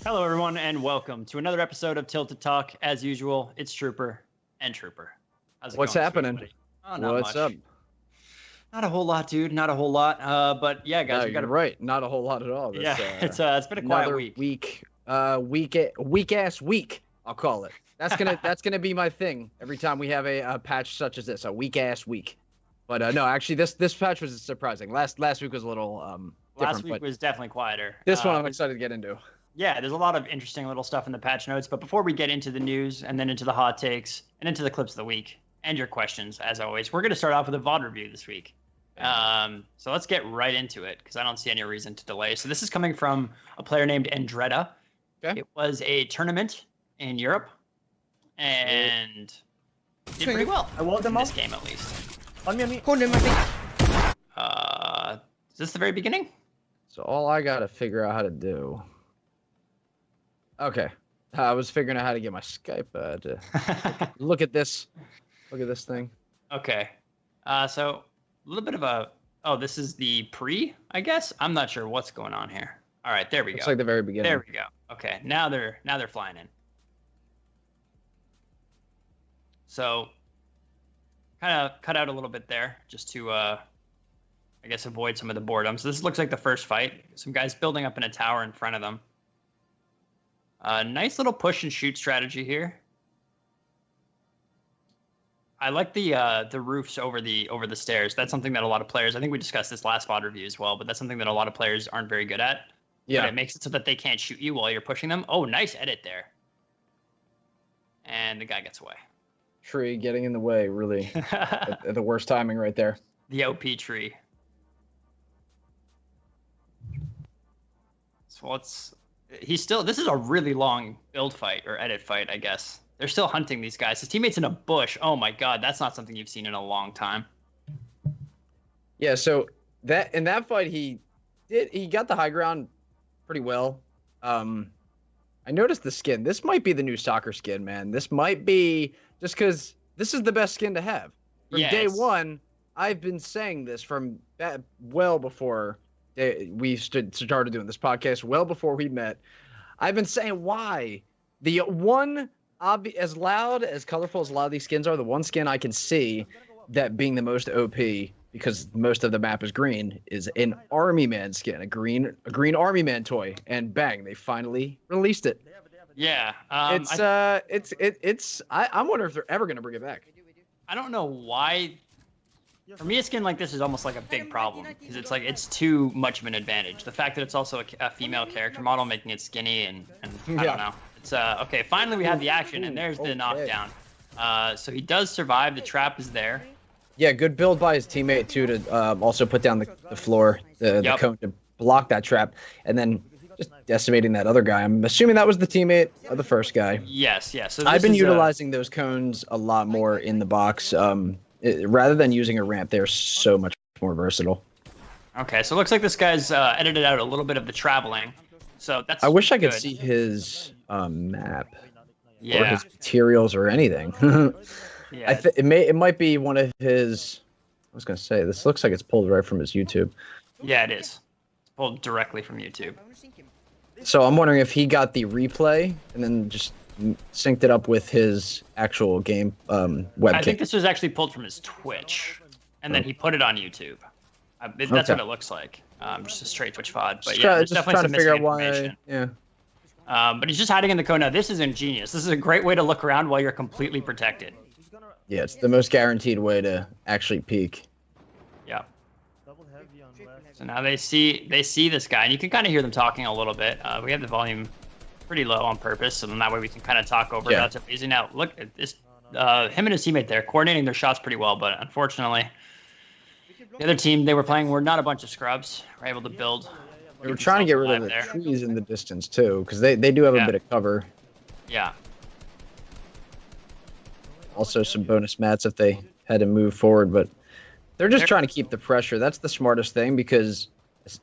Hello, everyone, and welcome to another episode of Tilted Talk. As usual, it's Trooper and Trooper. How's it What's going this week, happening? buddy? Oh, not What's much. up? Not a whole lot, dude. Not a whole lot. But yeah, guys, No, we got you're right. Not a whole lot at all. Yeah, it's been a quiet another week. weak ass week. I'll call it. That's gonna be my thing every time we have a patch such as this, a weak ass week. But no, actually, this patch was surprising. Last week was a little different. Last week was definitely quieter. This one I'm excited to get into. Yeah, there's a lot of interesting little stuff in the patch notes. But before we get into the news and then into the hot takes and into the clips of the week and your questions, as always, we're going to start off with a VOD review this week. So let's get right into it because I don't see any reason to delay. So this is coming from a player named Andretta. Okay. It was a tournament in Europe and did pretty well. I want them in this up. game at least. On me. Hold him, I think. Is this the very beginning? So all I gotta figure out how to do. Okay, I was figuring out how to get my Skype to look at this. Look at this thing. Okay. So a little bit of a. Oh, this is the pre, I guess. I'm not sure what's going on here. All right, there we Looks go. like the very beginning. There we go. Okay, now they're flying in. So, kind of cut out a little bit there just to, I guess, avoid some of the boredom. So this looks like the first fight. Some guys building up in a tower in front of them. Nice little push and shoot strategy here. I like the roofs over the stairs. That's something that a lot of players. I think we discussed this last VOD review as well, but that's something that a lot of players aren't very good at. Yeah. But it makes it so that they can't shoot you while you're pushing them. Oh, nice edit there. And the guy gets away. Tree getting in the way, really. at the worst timing right there. The OP tree. So this is a really long build fight or edit fight, I guess. They're still hunting these guys. His teammate's in a bush. Oh my god, that's not something you've seen in a long time. Yeah, so in that fight he got the high ground pretty well. I noticed the skin. This might be the new soccer skin, man. This might be just because this is the best skin to have. From day one, I've been saying this from well before we started doing this podcast, well before we met. I've been saying why the one as loud, as colorful as a lot of these skins are, the one skin I can see that being the most OP because most of the map is green is an Army Man skin, a green Army Man toy, and bang, they finally released it. Yeah, I'm wondering if they're ever gonna bring it back. I don't know why. For me, a skin like this is almost like a big problem because it's like it's too much of an advantage. The fact that it's also a female character model, making it skinny, and I don't know. It's okay. Finally, we have the action, and there's the knockdown. So he does survive. The trap is there. Yeah, good build by his teammate too to also put down the floor, the cone to block that trap, and then just decimating that other guy. I'm assuming that was the teammate of the first guy. Yes. So I've been utilizing those cones a lot more in the box. Rather than using a ramp, they're so much more versatile. Okay, so it looks like this guy's edited out a little bit of the traveling. So that's. I wish I could see his map. Yeah. Or his materials or anything. Yeah. It might be one of his. I was gonna say this looks like it's pulled right from his YouTube. Yeah, it is. It's pulled directly from YouTube. So I'm wondering if he got the replay and then just synced it up with his actual game webcam. I think this was actually pulled from his Twitch, and then he put it on YouTube. That's what it looks like. Just a straight Twitch VOD. But yeah, there's definitely some missing information. Yeah. But he's just hiding in the cone now. This is ingenious. This is a great way to look around while you're completely protected. Yeah, it's the most guaranteed way to actually peek. Yeah. So now they see this guy, and you can kind of hear them talking a little bit. We have the volume pretty low on purpose, so then that way we can kind of talk over it. That's amazing. Now look at this, him and his teammate there coordinating their shots pretty well, but unfortunately, the other team they were playing were not a bunch of scrubs. We're able to build. They were trying to get rid of the trees in the distance too, because they do have a bit of cover. Yeah. Also some bonus mats if they had to move forward, but they're just trying to keep the pressure. That's the smartest thing, because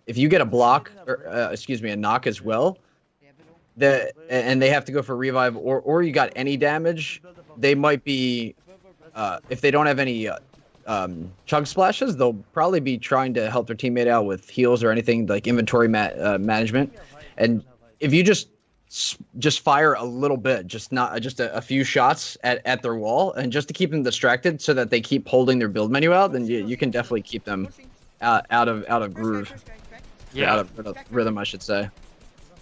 if you get a block, or a knock as well, and they have to go for revive, or you got any damage, they might be, if they don't have any chug splashes, they'll probably be trying to help their teammate out with heals or anything like inventory management. And if you just just fire a little bit, just not just a few shots at their wall, and just to keep them distracted, so that they keep holding their build menu out, then you can definitely keep them out of groove, Yeah, out of rhythm, I should say.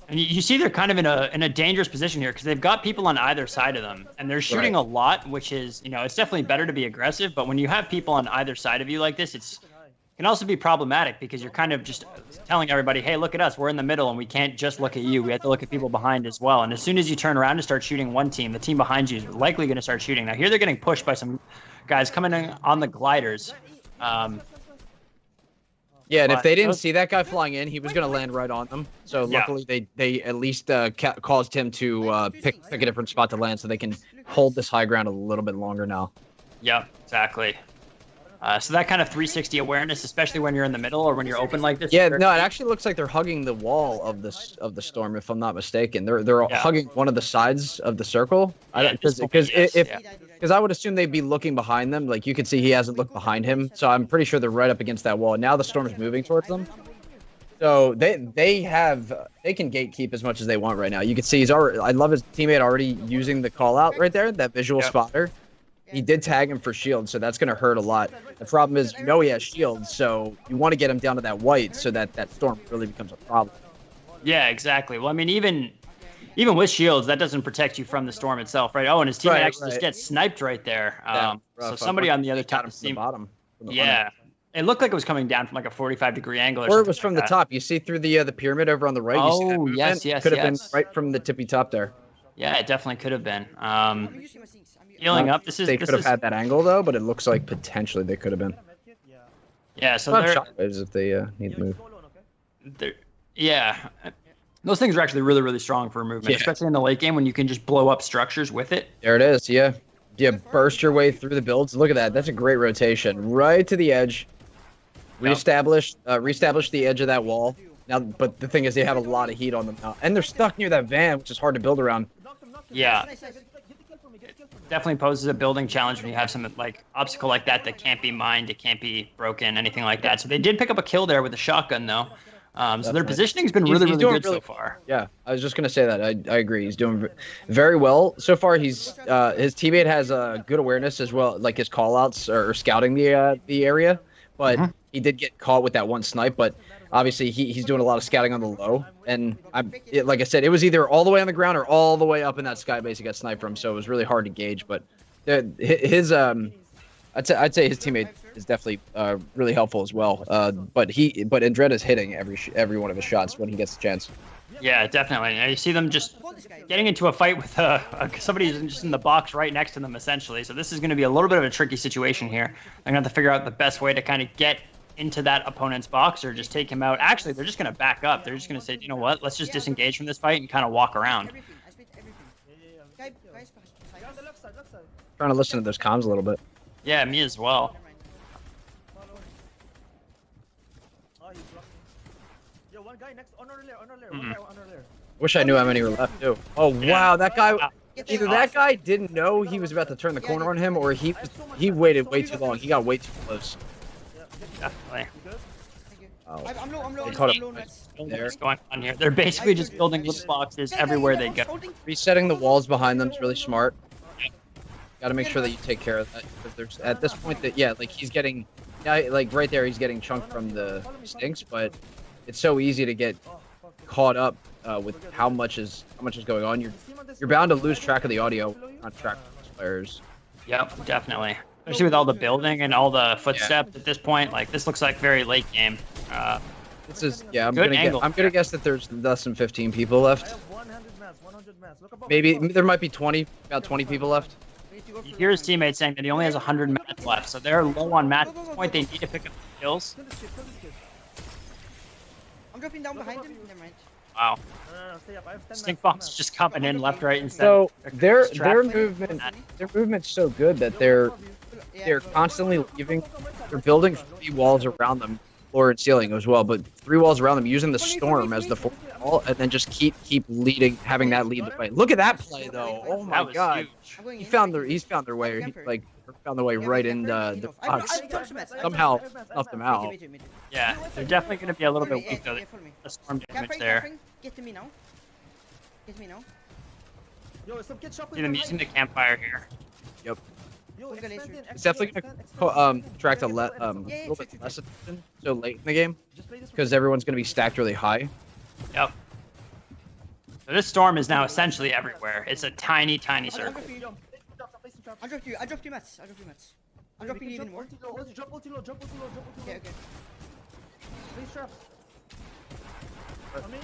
And you see they're kind of in a dangerous position here because they've got people on either side of them, and they're shooting a lot, which is, you know, it's definitely better to be aggressive. But when you have people on either side of you like this, it can also be problematic because you're kind of just telling everybody, hey, look at us, we're in the middle, and we can't just look at you. We have to look at people behind as well. And as soon as you turn around and start shooting one team, the team behind you is likely going to start shooting. Now here they're getting pushed by some guys coming in on the gliders. Yeah, and if they didn't see that guy flying in, he was going to land right on them. So luckily, they at least caused him to pick a different spot to land, so they can hold this high ground a little bit longer now. Yep, exactly. So that kind of 360 awareness, especially when you're in the middle or when you're open like this. Yeah, no, it actually looks like they're hugging the wall of the storm, if I'm not mistaken. They're hugging one of the sides of the circle. Because I would assume they'd be looking behind them. Like, you can see he hasn't looked behind him, so I'm pretty sure they're right up against that wall. And now the storm is moving towards them, so they can gatekeep as much as they want right now. You can see I love his teammate already using the call out right there, that visual spotter. He did tag him for shield, so that's going to hurt a lot. The problem is, you know, he has shield, so you want to get him down to that white so that storm really becomes a problem. Yeah, exactly. Well, I mean, even with shields, that doesn't protect you from the storm itself, right? Oh, and his teammate actually just gets sniped right there. So somebody on the other top from the bottom. Yeah. It looked like it was coming down from like a 45-degree angle. Or it was from the top. You see through the pyramid over on the right? Oh, yes. Could have been right from the tippy top there. Yeah, it definitely could have been. Healing up. They could have had that angle, though, but it looks like potentially they could have been. Yeah, so they're shockwaves if they need to move. Yeah. Those things are actually really, really strong for movement, especially in the late game when you can just blow up structures with it. There it is, yeah. You burst your way through the builds. Look at that. That's a great rotation. Right to the edge. Reestablish the edge of that wall. Now, but the thing is, they have a lot of heat on them now. And they're stuck near that van, which is hard to build around. Yeah. Definitely poses a building challenge when you have some like obstacle like that can't be mined, it can't be broken, anything like that. So they did pick up a kill there with a shotgun, though. So their positioning's been really good so far. Yeah, I was just gonna say that. I agree. He's doing very well so far. His teammate has good awareness as well, like his callouts or scouting the area. But he did get caught with that one snipe. But obviously he's doing a lot of scouting on the low. And like I said, it was either all the way on the ground or all the way up in that sky base he got sniped from. So it was really hard to gauge. But I'd say his teammate is definitely really helpful as well. But Andretta's hitting every one of his shots when he gets the chance. Yeah, definitely. And you see them just getting into a fight with somebody who's just in the box right next to them, essentially. So this is going to be a little bit of a tricky situation here. I'm going to have to figure out the best way to kind of get into that opponent's box or just take him out. Actually, they're just going to back up. They're just going to say, you know what, let's just disengage from this fight and kind of walk around. Trying to listen to those comms a little bit. Yeah, me as well. Wish I knew how many were left too. Oh wow, that guy. Either that guy didn't know he was about to turn the corner on him, or he waited way too long. He got way too close. Definitely. I'm low. What's going on here? They're basically just building little boxes everywhere they go. Resetting the walls behind them is really smart. Got to make sure that you take care of that, because there's at this point that like he's getting, like right there he's getting chunked from the stinks, but it's so easy to get caught up with how much is going on. You're bound to lose track of the audio, not track of the players. Yep, definitely. Especially with all the building and all the footsteps at this point. Like, this looks like very late game. This is I'm gonna guess that there's less than 15 people left. Maybe there might be about 20 people left. You hear his teammate saying that he only has 100 mats left, so they're low on mats at this point. They need to pick up the kills. I'm dropping down behind him. Never mind. Wow. Stink bombs just coming in left, right, and so their movement's so good that they're constantly leaving. They're building 3 walls around them, floor and ceiling as well, but 3 walls around them, using the storm as the 4th wall, and then just keep leading, having that lead the way. Look at that play though! Oh my god! Huge. He's found their way. He found their way right in the box. Somehow snuffed them out. Yeah, they're definitely going to be a little bit weak though. The storm damage there. Get to me now. Kiss me now. Yo, some kid shop. See them using the campfire here. Yep. Yo, Let's go expand laser. in, It's definitely gonna attract a little bit less attention so late in the game because everyone's gonna be stacked really high. Yep. So this storm is now essentially everywhere. It's a tiny, tiny I'll circle. drop you. I'll drop you. I'll drop 2 mats. I'll drop 2 mats. I'm dropping even more. Jump ulti low. Okay, okay. Place traps. On me.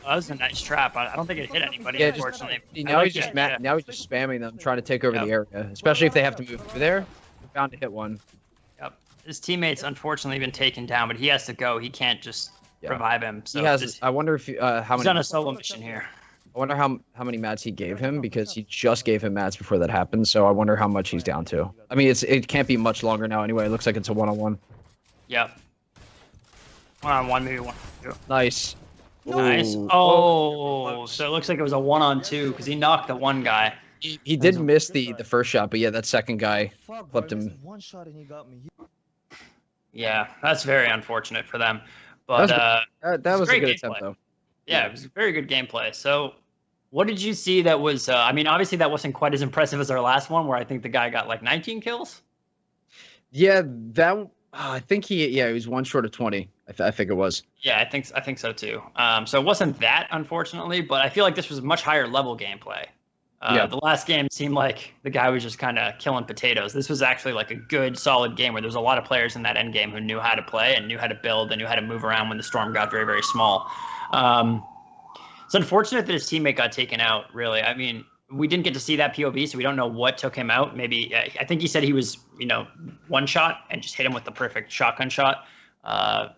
Oh, that was a nice trap. I don't think it hit anybody, Yeah, unfortunately. See, I now like he's just it, now he's just spamming them, trying to take over Yep. the area. Especially if they have to move through there. They're bound to hit one. Yep. His teammate's unfortunately been taken down, but he has to go. He can't just revive him. So He has. just, I wonder if how he's many. on a solo mission here. I wonder how many mats he gave him because he just gave him mats before that happened. So I wonder how much he's down to. I mean, it can't be much longer now anyway. It looks like it's a 1-on-1. Yep. 1-on-1, maybe 1-on-2. Nice. Nice. Ooh. Oh, so it looks like it was a 1-on-2 because he knocked the one guy. He did miss the first shot, but yeah, that second guy clipped him. One shot and he got me. Yeah, that's very unfortunate for them. But That was a great good gameplay. attempt though. yeah, it was very good gameplay. So what did you see that was, I mean, obviously that wasn't quite as impressive as our last one where I think the guy got like 19 kills. Yeah, I think he was one short of 20. I think it was. Yeah, I think so too. So it wasn't that, unfortunately, but I feel like this was a much higher level gameplay. The last game seemed like the guy was just kind of killing potatoes. This was actually like a good, solid game where there was a lot of players in that end game who knew how to play and knew how to build and knew how to move around when the storm got very, very small. It's unfortunate that his teammate got taken out, really. I mean, we didn't get to see that POV, so we don't know what took him out. Maybe, I think he said he was, one shot and just hit him with the perfect shotgun shot.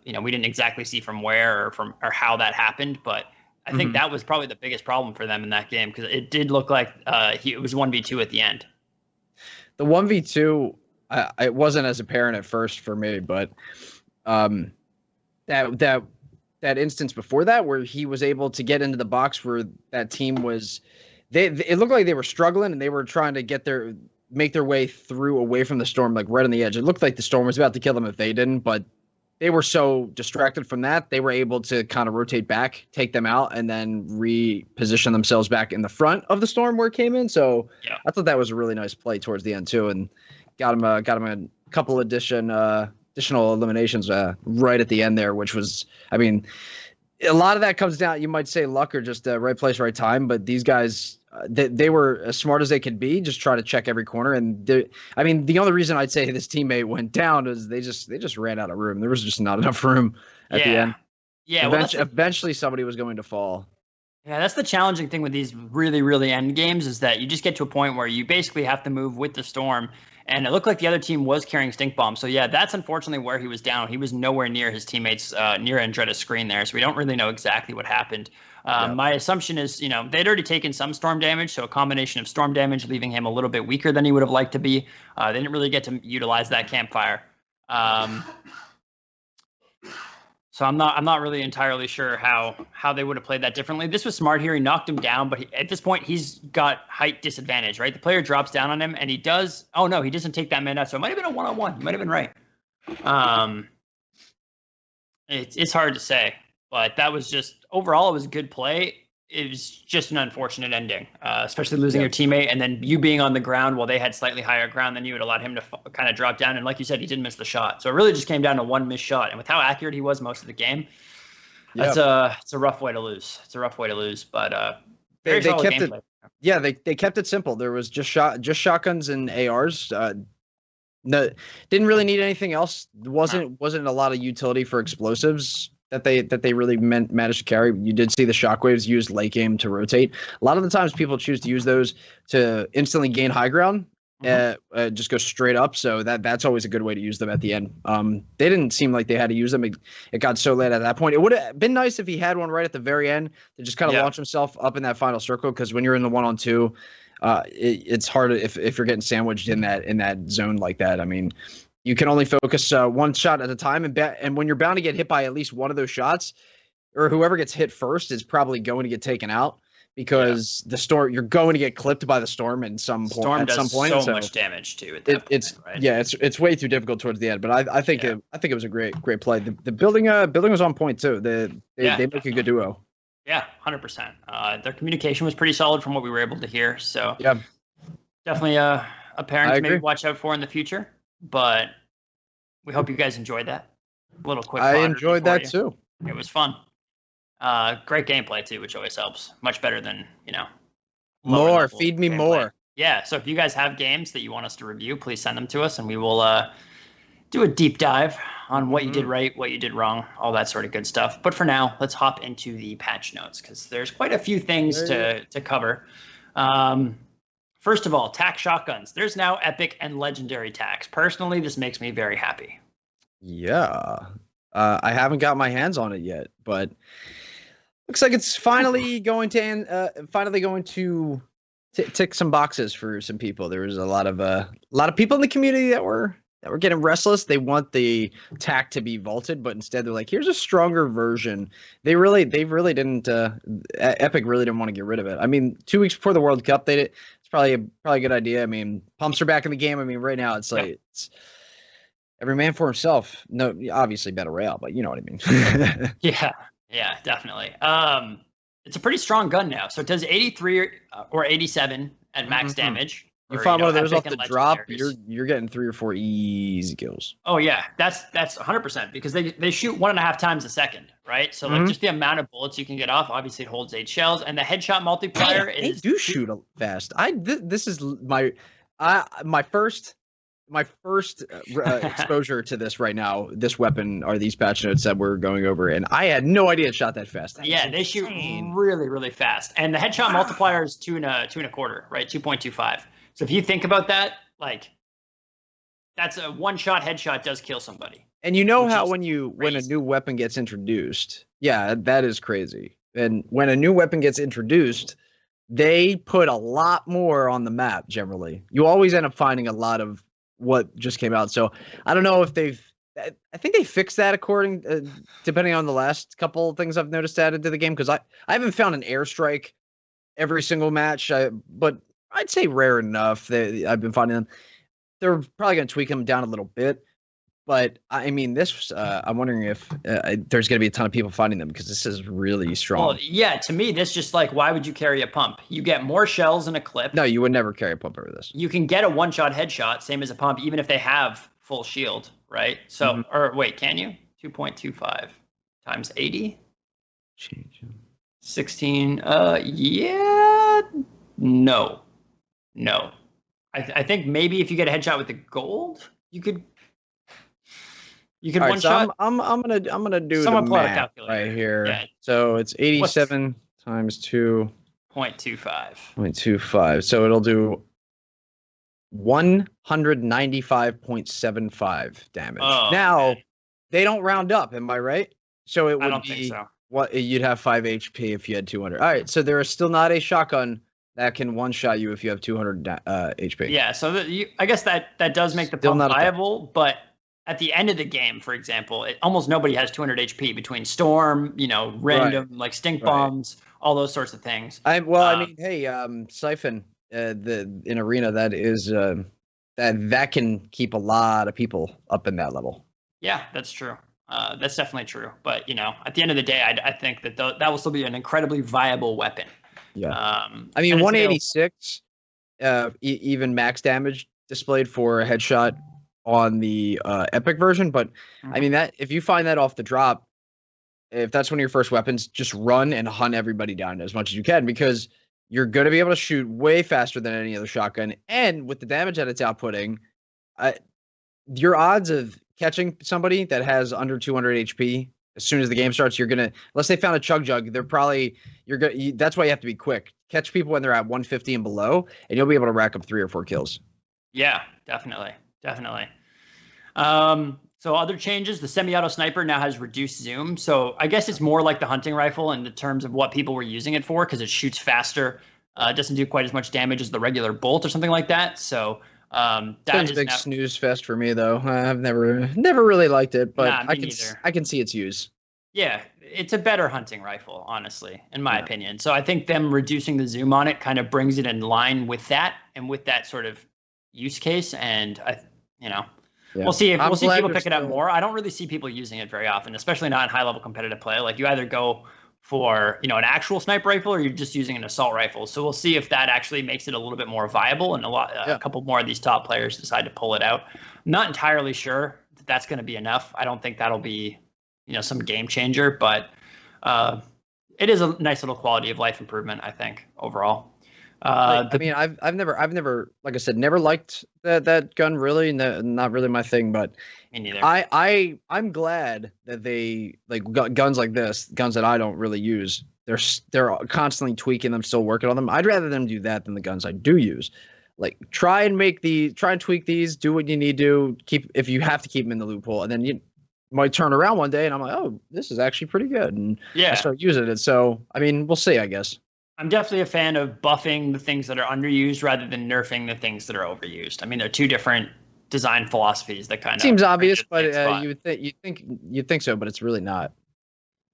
We didn't exactly see from where or how that happened, but I think that was probably the biggest problem for them in that game because it did look like it was 1v2 at the end. The 1v2, it wasn't as apparent at first for me, but that instance before that where he was able to get into the box where that team was, it looked like they were struggling and they were trying to make their way through away from the storm, like right on the edge. It looked like the storm was about to kill them if they didn't, but they were so distracted from that, they were able to kind of rotate back, take them out, and then reposition themselves back in the front of the storm where it came in. So I thought that was a really nice play towards the end too, and got him a couple additional eliminations right at the end there, which was, I mean, a lot of that comes down, you might say luck or just right place, right time, but these guys, they were as smart as they could be, just try to check every corner. And the only reason I'd say this teammate went down is they just ran out of room. There was just not enough room at the end. Yeah. Eventually somebody was going to fall. Yeah, that's the challenging thing with these really, really end games is that you just get to a point where you basically have to move with the storm. And it looked like the other team was carrying stink bombs. So yeah, that's unfortunately where he was down. He was nowhere near his teammates, near Andretta's screen there. So we don't really know exactly what happened. My assumption is, they'd already taken some storm damage. So a combination of storm damage, leaving him a little bit weaker than he would have liked to be. They didn't really get to utilize that campfire. So I'm not really entirely sure how they would have played that differently. This was smart here. He knocked him down, but at this point he's got height disadvantage, right? The player drops down on him, and he does. Oh no, he doesn't take that man out. So it might have been a 1-on-1. You might have been right. It's hard to say, but that was just overall it was a good play. It was just an unfortunate ending, especially losing your teammate and then you being on the ground while they had slightly higher ground than you. It allowed him to kind of drop down. And like you said, he did miss the shot. So it really just came down to one missed shot. And with how accurate he was most of the game, it's a rough way to lose. It's a rough way to lose, but they kept gameplay. It. Yeah, they kept it simple. There was just shotguns and ARs. No, didn't really need anything else. Wasn't a lot of utility for explosives that they really managed to carry. You did see the shockwaves used late game to rotate. A lot of the times people choose to use those to instantly gain high ground, just go straight up. So that's always a good way to use them at the end. They didn't seem like they had to use them. It got so late at that point. It would have been nice if he had one right at the very end to just kind of launch himself up in that final circle. Because when you're in the 1-on-2, it's hard if you're getting sandwiched in that zone like that. I mean, you can only focus one shot at a time, and when you're bound to get hit by at least one of those shots, or whoever gets hit first is probably going to get taken out because the storm, you're going to get clipped by the storm at some point. So much damage too. At that point, right? Yeah, it's way too difficult towards the end. But I think it was a great play. The building was on point too. They make a good duo. Yeah, 100%. Their communication was pretty solid from what we were able to hear. So Yeah, definitely a parent I to maybe agree. watch out for in the future. But we hope you guys enjoyed that. A little quick I VOD review enjoyed for that you. too. It was fun. Great gameplay too, which always helps. Much better than, lower More, level feed me gameplay. more. Yeah, so if you guys have games that you want us to review, please send them to us and we will do a deep dive on what you did right, what you did wrong, all that sort of good stuff. But for now, let's hop into the patch notes because there's quite a few things to cover. First of all, tac shotguns. There's now epic and legendary tacs. Personally, this makes me very happy. Yeah. I haven't got my hands on it yet, but looks like it's finally going to tick some boxes for some people. There was a lot of people in the community that were getting restless. They want the tac to be vaulted, but instead they're like, here's a stronger version. They really didn't. Epic really didn't want to get rid of it. I mean, 2 weeks before the World Cup, it's probably a good idea. I mean, pumps are back in the game. I mean, right now it's like it's every man for himself. No, obviously battle royale, but you know what I mean. Yeah, definitely. It's a pretty strong gun now. So it does 83 or 87 at max damage. You or, find one of those off epic the and drop, legendaries. you're getting 3 or 4 easy kills. Oh yeah, that's 100% because they shoot 1.5 times a second, right? So like just the amount of bullets you can get off. Obviously, it holds 8 shells, and the headshot multiplier They do shoot fast. This is my first exposure to this right now. This weapon are these patch notes that we're going over, and I had no idea it shot that fast. They shoot really, really fast, and the headshot multiplier is 2.25, right? 2.25. So if you think about that, like that's a one-shot headshot does kill somebody. And you know how when a new weapon gets introduced, yeah, that is crazy. And when a new weapon gets introduced, they put a lot more on the map. Generally, you always end up finding a lot of what just came out. So I don't know if I think they fixed that depending on the last couple of things I've noticed added to the game, because I haven't found an airstrike every single match, but I'd say rare enough. I've been finding them. They're probably going to tweak them down a little bit, but I mean, this. I'm wondering if there's going to be a ton of people finding them because this is really strong. Well, yeah, to me, this just like, why would you carry a pump? You get more shells in a clip. No, you would never carry a pump over this. You can get a one-shot headshot, same as a pump, even if they have full shield, right? So, or wait, can you? 2.25 times 80? 16. Yeah. No. I think maybe if you get a headshot with the gold, you could one shot. So I'm gonna do Someone the pull out a math calculator right here. Yeah. So it's 87 times 2.25. 0.25. So it'll do 195.75 damage. Oh, now they don't round up, am I right? So it would I don't think so. What you'd have 5 HP if you had 200. All right, so there is still not a shotgun that can one-shot you if you have 200 HP. Yeah, so I guess that does make the pump viable, but at the end of the game, for example, almost nobody has 200 HP between Storm, random like stink bombs, all those sorts of things. I mean, hey, Siphon, in Arena, that is that can keep a lot of people up in that level. Yeah, that's true. That's definitely true. But at the end of the day, I think that that will still be an incredibly viable weapon. Yeah. I mean, 186, even max damage displayed for a headshot on the epic version. But I mean, that if you find that off the drop, if that's one of your first weapons, just run and hunt everybody down as much as you can, because you're going to be able to shoot way faster than any other shotgun. And with the damage that it's outputting, your odds of catching somebody that has under 200 HP as soon as the game starts, unless they found a chug jug, that's why you have to be quick. Catch people when they're at 150 and below, and you'll be able to rack up 3 or 4 kills. Yeah, definitely. So other changes, the semi-auto sniper now has reduced zoom. So I guess it's more like the hunting rifle in the terms of what people were using it for, because it shoots faster. It doesn't do quite as much damage as the regular bolt or something like that. So that's a big snooze fest for me, though. I've never really liked it, but I can see its use. Yeah, it's a better hunting rifle, honestly, in my opinion. So I think them reducing the zoom on it kind of brings it in line with that and with that sort of use case. And we'll see people pick it up more. I don't really see people using it very often, especially not in high level competitive play. Like you either go for, you know, an actual sniper rifle, or you're just using an assault rifle. So we'll see if that actually makes it a little bit more viable, and a couple more of these top players decide to pull it out. I'm not entirely sure that that's going to be enough. I don't think that'll be, you know, some game changer, but it is a nice little quality of life improvement, I think, overall. I mean, I've never, like I said, never liked that gun really. Not really my thing, but me neither. I'm glad that they like guns like this, guns that I don't really use. They're constantly tweaking them, still working on them. I'd rather them do that than the guns I do use. Like try and tweak these, do what you need to if you have to keep them in the loophole, and then you might turn around one day and I'm like, oh, this is actually pretty good, and I start using it. So I mean, we'll see, I guess. I'm definitely a fan of buffing the things that are underused rather than nerfing the things that are overused. I mean, they're two different design philosophies that kind of seems obvious, but you think so, but it's really not.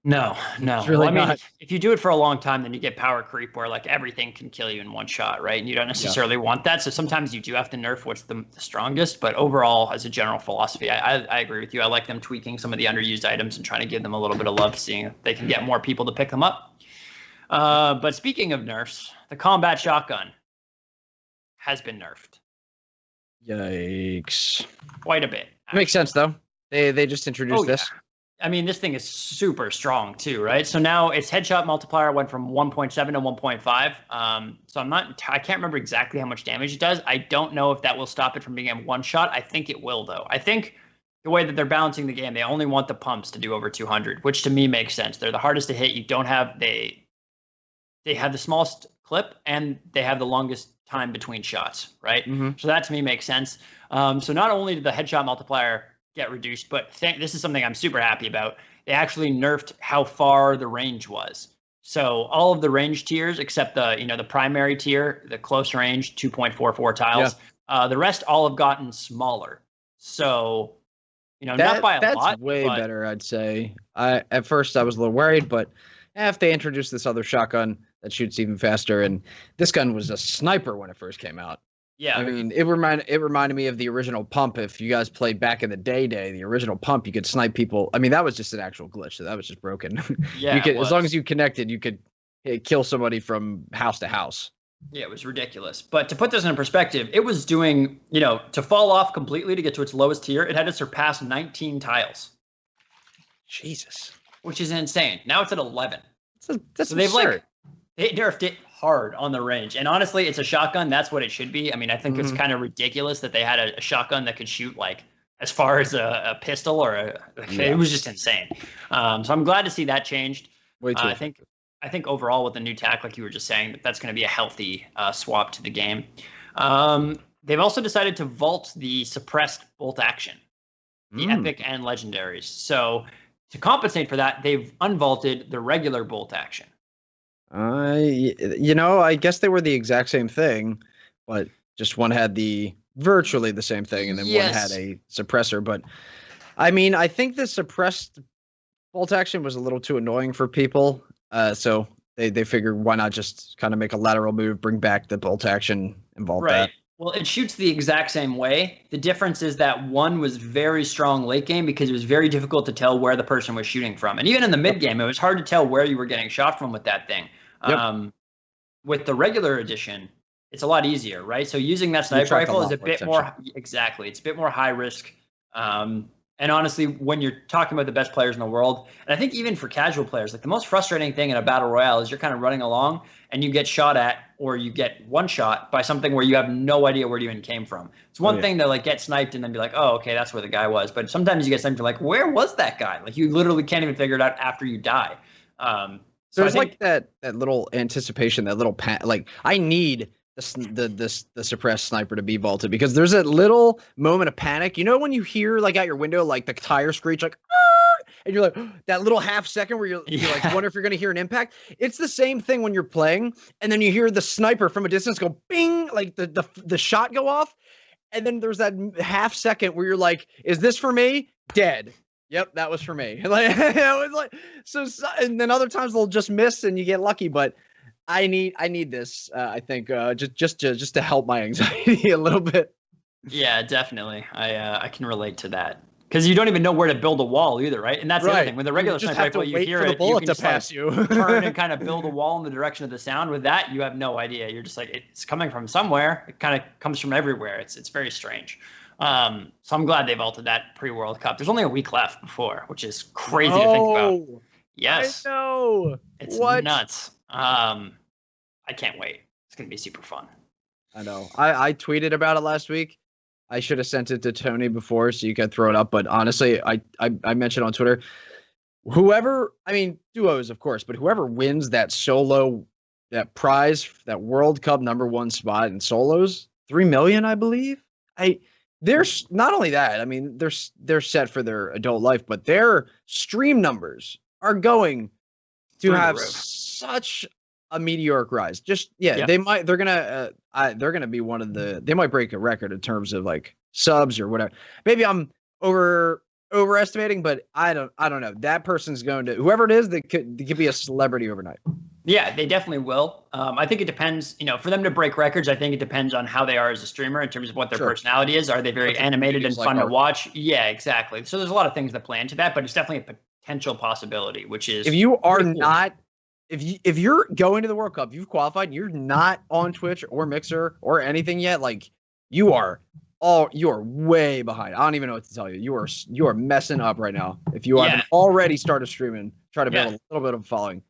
No. It's really I mean, not. if you do it for a long time, then you get power creep where like everything can kill you in one shot, right? And you don't necessarily want that. So sometimes you do have to nerf what's the strongest. But overall, as a general philosophy, I agree with you. I like them tweaking some of the underused items and trying to give them a little bit of love, seeing if they can get more people to pick them up. But speaking of nerfs, the combat shotgun has been nerfed. Yikes. Quite a bit. Makes sense, though. They just introduced this. I mean, this thing is super strong, too, right? So now its headshot multiplier went from 1.7 to 1.5. So I can't remember exactly how much damage it does. I don't know if that will stop it from being a one shot. I think it will, though. I think the way that they're balancing the game, they only want the pumps to do over 200, which to me makes sense. They're the hardest to hit. You don't have they have the smallest clip and they have the longest time between shots, right? Mm-hmm. So that to me makes sense. So not only did the headshot multiplier get reduced, but this is something I'm super happy about. They actually nerfed how far the range was. So all of the range tiers, except the primary tier, the close range 2.44 tiles, the rest all have gotten smaller. So, not by a lot. That's way better, I'd say. At first I was a little worried, but if they introduced this other shotgun that shoots even faster, and this gun was a sniper when it first came out. Yeah, I mean, it reminded me of the original pump. If you guys played back in the day, the original pump, you could snipe people. I mean, that was just an actual glitch. So that was just broken. Yeah, you could, as long as you connected, you could kill somebody from house to house. Yeah, it was ridiculous. But to put this in perspective, it was doing, to fall off completely to get to its lowest tier, it had to surpass 19 tiles. Jesus. Which is insane. Now it's at 11. That's absurd. They nerfed it hard on the range. And honestly, it's a shotgun. That's what it should be. I mean, I think it's kind of ridiculous that they had a shotgun that could shoot like as far as a pistol it was just insane. So I'm glad to see that changed. Way too. I think overall with the new tack, like you were just saying, that's going to be a healthy swap to the game. They've also decided to vault the suppressed bolt action, the epic and legendaries. So to compensate for that, they've unvaulted the regular bolt action. I guess they were the exact same thing, but just one had virtually the same thing, and then one had a suppressor. But I mean, I think the suppressed bolt action was a little too annoying for people. So they figured why not just kind of make a lateral move, bring back the bolt action, and vault that. Well, it shoots the exact same way. The difference is that one was very strong late game because it was very difficult to tell where the person was shooting from. And even in the mid game, it was hard to tell where you were getting shot from with that thing. Yep. With the regular edition, it's a lot easier, right? So using that sniper rifle is a bit more, it's a bit more high risk. And honestly, when you're talking about the best players in the world, and I think even for casual players, like the most frustrating thing in a battle royale is you're kind of running along and you get shot at, or you get one shot by something where you have no idea where it even came from. It's one thing to like get sniped and then be like, oh, okay, that's where the guy was. But sometimes you get sniped, you're like, where was that guy? Like you literally can't even figure it out after you die. So it's like that little anticipation, that little like I need the suppressed sniper to be vaulted, because there's that little moment of panic. When you hear like out your window like the tire screech, like, and you're like that little half second where you're like wonder if you're gonna hear an impact. It's the same thing when you're playing, and then you hear the sniper from a distance go bing, like the shot go off, and then there's that half second where you're like, is this for me? Dead. Yep, that was for me. Like it was like so, and then other times they'll just miss and you get lucky. But I need this. I think just to help my anxiety a little bit. Yeah, definitely. I can relate to that. because you don't even know where to build a wall either, right? And that's the other thing. With the regular just sniper have to rifle, you wait hear for the it, bullet you can to just pass you. turn and kind of build a wall in the direction of the sound. With that, you have no idea. You're just like, it's coming from somewhere. It kind of comes from everywhere. It's very strange. So I'm glad they've altered that pre-World Cup. There's only a week left before, which is crazy to think about. Yes, I know. It's nuts. I can't wait. It's gonna be super fun. I know. I tweeted about it last week. I should have sent it to Tony before so you could throw it up. But honestly, I mentioned on Twitter, whoever, I mean, duos, of course, but whoever wins that prize, that World Cup #1 spot in solos, 3 million, I believe. There's not only that, I mean, they're set for their adult life, but their stream numbers are going to have such a meteoric rise. Just they're gonna be one of they might break a record in terms of like subs or whatever. Maybe I'm overestimating, but I don't know. That person's going to, whoever it is, they could be a celebrity overnight. Yeah, they definitely will. I think it depends, for them to break records. I think it depends on how they are as a streamer in terms of what their personality is. Are they very animated and fun to watch? Yeah, exactly. So there's a lot of things that play into that, but it's definitely a potential possibility, which is, if you are not, if you're going to the World Cup, you've qualified, you're not on Twitch or Mixer or anything yet, like you are way behind. I don't even know what to tell you. You are messing up right now. If you haven't already started streaming, try to build a little bit of a following.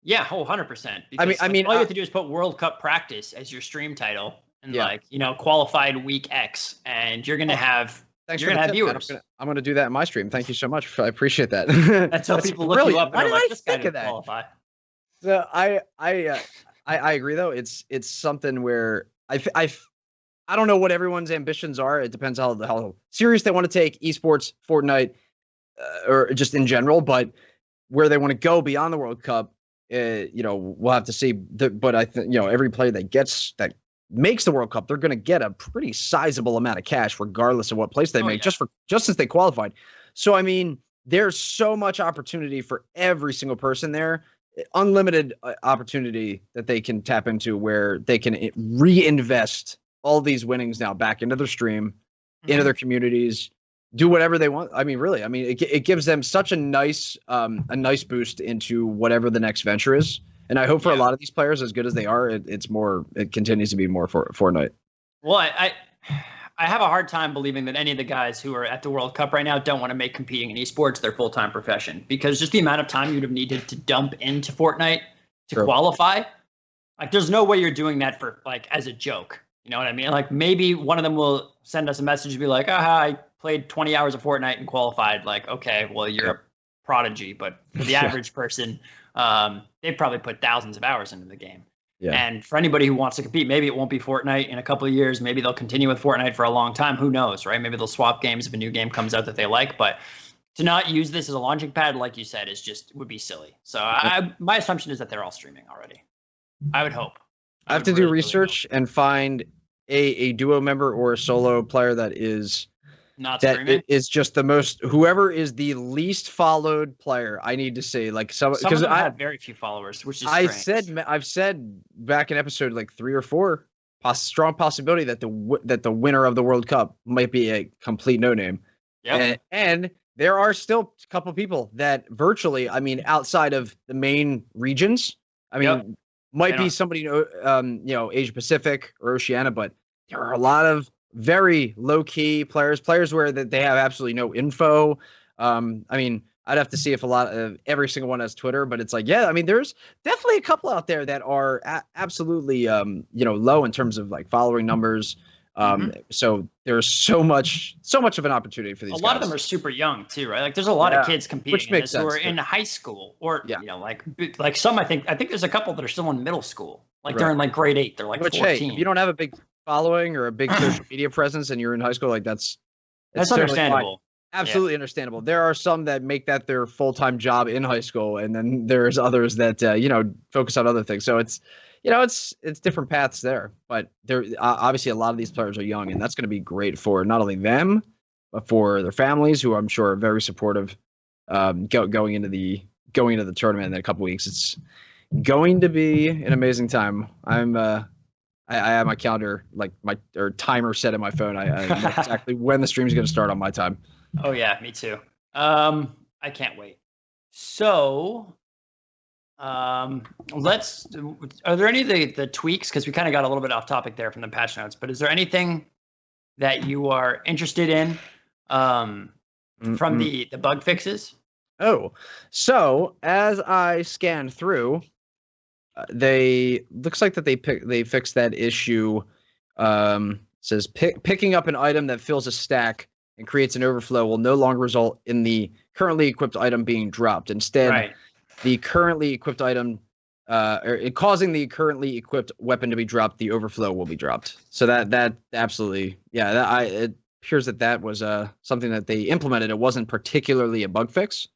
Yeah, 100%. I mean, all you have to do is put World Cup practice as your stream title, and qualified week X, and you're gonna have viewers. I'm gonna do that in my stream. Thank you so much. I appreciate that. That's how people look you up. Why did I think of that? Qualify. So I agree though. It's something where I don't know what everyone's ambitions are. It depends how serious they want to take esports, Fortnite, or just in general. But where they want to go beyond the World Cup, we'll have to see. But I think every player that makes the World Cup, they're going to get a pretty sizable amount of cash, regardless of what place they make, just since they qualified. So I mean, there's so much opportunity for every single person there. Unlimited opportunity that they can tap into, where they can reinvest all these winnings now back into their stream, into their communities, do whatever they want. I mean, really, it gives them such a nice boost into whatever the next venture is. And I hope for a lot of these players, as good as they are, it continues to be more for Fortnite. Well, I have a hard time believing that any of the guys who are at the World Cup right now don't want to make competing in esports their full-time profession, because just the amount of time you'd have needed to dump into Fortnite to qualify, like there's no way you're doing that for like as a joke. You know what I mean? Like maybe one of them will send us a message and be like, I played 20 hours of Fortnite and qualified. Like, okay, well, you're a prodigy, but for the average person, they've probably put thousands of hours into the game. Yeah. And for anybody who wants to compete, maybe it won't be Fortnite in a couple of years. Maybe they'll continue with Fortnite for a long time. Who knows, right? Maybe they'll swap games if a new game comes out that they like. But to not use this as a launching pad, like you said, would be silly. So my assumption is that they're all streaming already. I would hope. I have to do research and find a duo member or a solo player that is not streaming. Is just the most, whoever is the least followed player. I need to say, like, some because I have very few followers, which is strange. I've said back in episode like 3 or 4, strong possibility that the winner of the World Cup might be a complete no name. Yeah, and there are still a couple people that virtually, I mean, outside of the main regions, I mean, might be somebody Asia Pacific or Oceania, but there are a lot of very low-key players where they have absolutely no info. I mean, I'd have to see if every single one has Twitter, but it's like, I mean, there's definitely a couple out there that are absolutely, low in terms of like following numbers. So there's so much of an opportunity for these guys. A lot of them are super young too, right? Like there's a lot of kids competing in this who are in high school or, like some, I think there's a couple that are still in middle school. Like they're in like grade 8. They're like 14. Hey, if you don't have a big following or a big social media presence and you're in high school, like that's understandable. Absolutely understandable. There are some that make that their full-time job in high school, and then there's others that focus on other things. So it's different paths there, but there obviously a lot of these players are young, and that's going to be great for not only them but for their families, who I'm sure are very supportive going into the tournament in a couple weeks. It's going to be an amazing time. I have my calendar, like my timer set in my phone. I know exactly when the stream is going to start on my time. Oh yeah, me too. I can't wait. So, let's. Are there any of the tweaks? Because we kind of got a little bit off topic there from the patch notes. But is there anything that you are interested in from the bug fixes? Oh, so as I scanned through, looks like that they fixed that issue. Says picking up an item that fills a stack and creates an overflow will no longer result in the currently equipped item being dropped. Instead, the currently equipped item, causing the currently equipped weapon to be dropped, the overflow will be dropped. So that absolutely, yeah, it appears that was something that they implemented. It wasn't particularly a bug fix.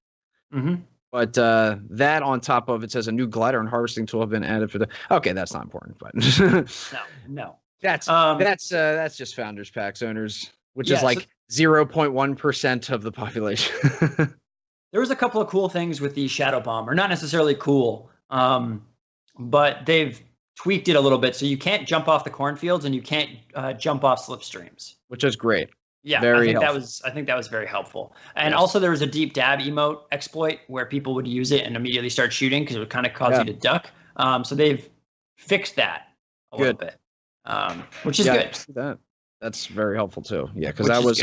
Mm-hmm. But that on top of it says a new glider and harvesting tool have been added for the. Okay, that's not important, but no. That's just founders packs owners, which is like 0.1% of the population. There was a couple of cool things with the Shadow Bomb, or not necessarily cool, but they've tweaked it a little bit, so you can't jump off the cornfields and you can't jump off slipstreams, which is great. Yeah, I think that was very helpful. And also there was a deep dab emote exploit where people would use it and immediately start shooting because it would kind of cause you to duck. So they've fixed that a little bit, which is good. That's very helpful too. Yeah, because that was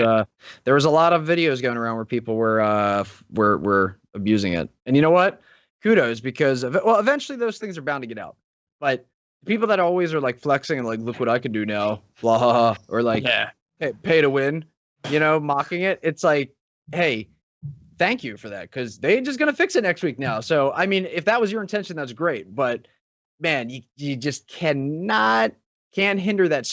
there was a lot of videos going around where people were abusing it. And you know what? Kudos, because eventually those things are bound to get out. But people that always are like flexing and like, look what I can do now, blah, or like, hey, pay to win, mocking it. It's like, hey, thank you for that, because they're just gonna fix it next week now. So I mean, if that was your intention, that's great. But man, you just can't hinder that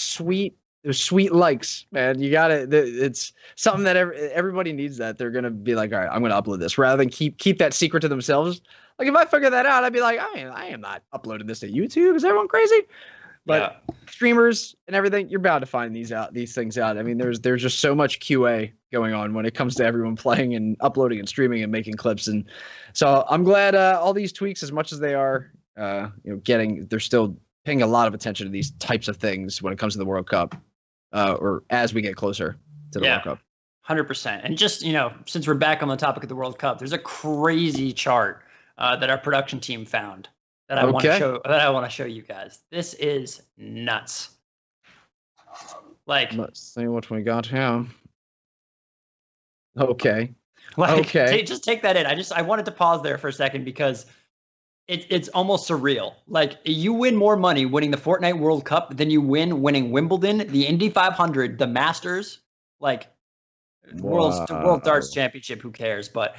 those sweet likes, man. You gotta. It's something that everybody needs. That they're gonna be like, all right, I'm gonna upload this, rather than keep that secret to themselves. Like if I figure that out, I'd be like, I am not uploading this to YouTube. Is everyone crazy? But streamers and everything, you're bound to find these things out. I mean, there's just so much QA going on when it comes to everyone playing and uploading and streaming and making clips. And so I'm glad all these tweaks, as much as they are, they're still paying a lot of attention to these types of things when it comes to the World Cup, or as we get closer to the World Cup. 100%. And just, since we're back on the topic of the World Cup, there's a crazy chart that our production team found that I want to show you guys. This is nuts. Let's see what we got here. Okay. Just take that in. I wanted to pause there for a second because it's almost surreal. Like, you win more money winning the Fortnite World Cup than you win winning Wimbledon, the Indy 500, the Masters, World Darts Championship. Who cares? But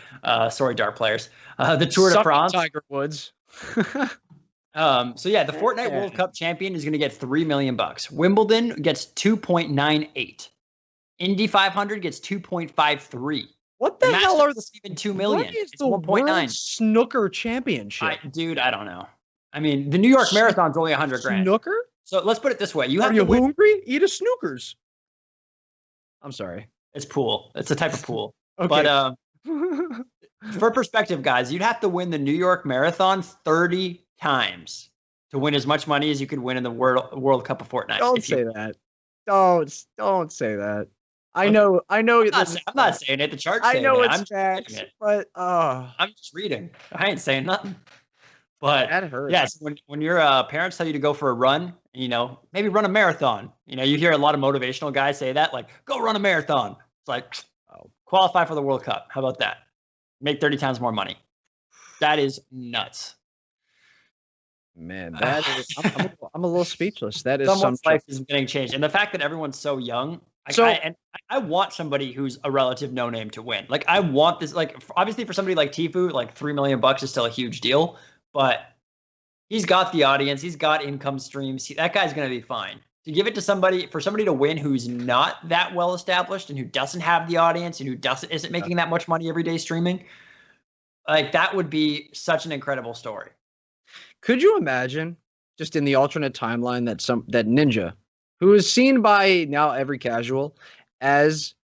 sorry, dart players. The Tour de France. Tiger Woods. The Fortnite World Cup champion is going to get $3 million. Wimbledon gets 2.98. Indy 500 gets 2.53. What the hell are even 2 million? What is the 1.9 snooker championship? I don't know. I mean, the New York Marathon's only $100,000. Snooker? So let's put it this way: Are you hungry? Eat a snookers. I'm sorry. It's pool. It's a type of pool. Okay. But for perspective, guys, you'd have to win the New York Marathon 30 times to win as much money as you could win in the World Cup of Fortnite. Don't say that. Don't say that. I know. I'm not saying it. The chart's saying it. I know it's facts, but I'm just reading. I ain't saying nothing. But that hurts. Yes, when your parents tell you to go for a run, maybe run a marathon. You hear a lot of motivational guys say that, like, go run a marathon. It's like, qualify for the World Cup. How about that? Make 30 times more money. That is nuts. Man, that is. I'm a little speechless. That is someone's life is getting changed, and the fact that everyone's so young. I want somebody who's a relative no name to win. Like, I want this. Like, obviously for somebody like Tfue, like $3 million is still a huge deal, but he's got the audience. He's got income streams. That guy's gonna be fine. To give it to somebody to win who's not that well established and who doesn't have the audience and who isn't making that much money every day streaming, like, that would be such an incredible story. Could you imagine, just in the alternate timeline, that Ninja, who is seen by now every casual as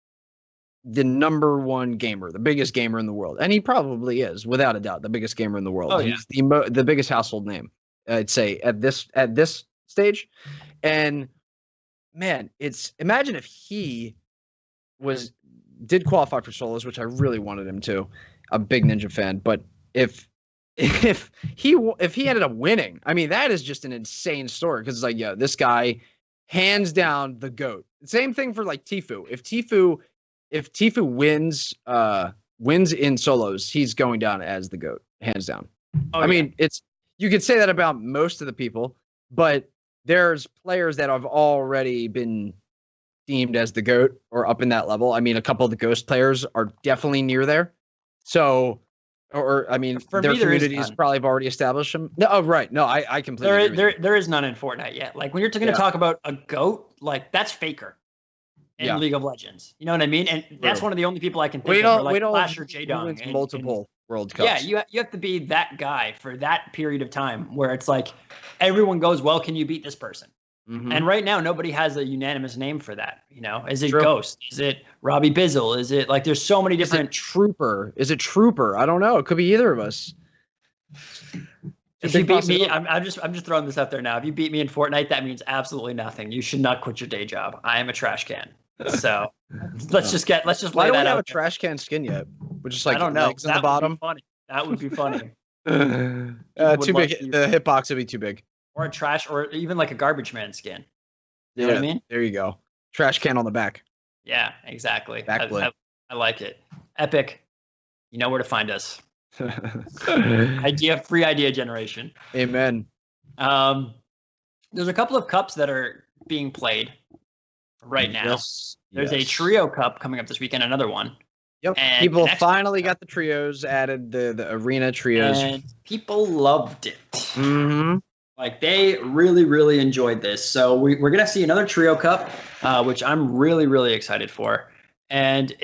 the number one gamer, the biggest gamer in the world, and he probably is, without a doubt, the biggest gamer in the world. Oh, yeah. He's the biggest household name, I'd say, at this stage. And man, imagine if he was did qualify for solos, which I really wanted him to. I'm a big Ninja fan, but if he ended up winning, I mean, that is just an insane story because it's like, yeah, this guy, hands down, the GOAT. Same thing for like Tfue. If Tfue wins in solos, he's going down as the GOAT, hands down. I mean, you could say that about most of the people, but there's players that have already been deemed as the GOAT or up in that level. I mean, a couple of the Ghost players are definitely near there. So, I mean, For their me, there is communities none. probably have already established them. No, oh, right. No, I completely agree. There is none in Fortnite yet. Like when you're going to talk about a GOAT, like that's Faker in League of Legends. You know what I mean? And that's one of the only people I can think of. Like Flash or J-Dong. Multiple World Cups. Yeah, you have to be that guy for that period of time where it's like everyone goes, well, can you beat this person? Mm-hmm. And right now, nobody has a unanimous name for that. You know, is it Ghost? Is it Robbie Bizzle? Is it like there's so many different Trooper? Is it Trooper? I don't know. It could be either of us. If you beat me, I'm just throwing this out there now. If you beat me in Fortnite, that means absolutely nothing. You should not quit your day job. I am a trash can. So let's just lay Why that don't we have out a trash can skin yet? We're just like I don't know. legs on the bottom. That would be funny. Too big. The hitbox would be too big. Or a trash, or even like a garbage man skin. You know what I mean? There you go. Trash can on the back. Yeah, exactly. Backbling. I like it. Epic. You know where to find us. Free idea generation. Amen. There's a couple of cups that are being played right now. Yes. There's a trio cup coming up this weekend, another one. Yep. And people finally got the trios added, the arena trios. And people loved it. Mm-hmm. Like they really, really enjoyed this. So we're gonna see another trio cup, which I'm really, really excited for. And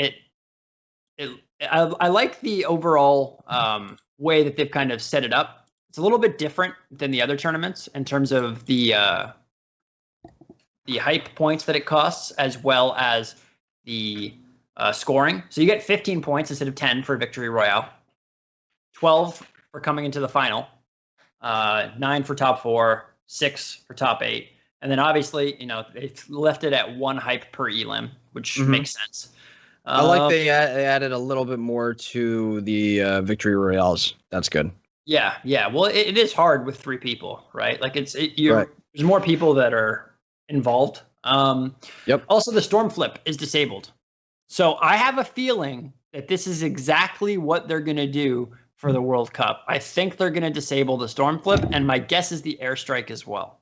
I like the overall way that they've kind of set it up. It's a little bit different than the other tournaments in terms of the hype points that it costs, as well as the scoring. So you get 15 points instead of 10 for Victory Royale, 12 for coming into the final, 9 for top 4, 6 for top 8. And then obviously, you know, they've left it at 1 hype per elim, which makes sense. I like they added a little bit more to the Victory Royales. That's good. Yeah. Well, it is hard with 3 people, right? Like there's more people that are involved. Yep. Also, the storm flip is disabled. So I have a feeling that this is exactly what they're going to do for the World Cup. I think they're going to disable the storm flip, and my guess is the airstrike as well.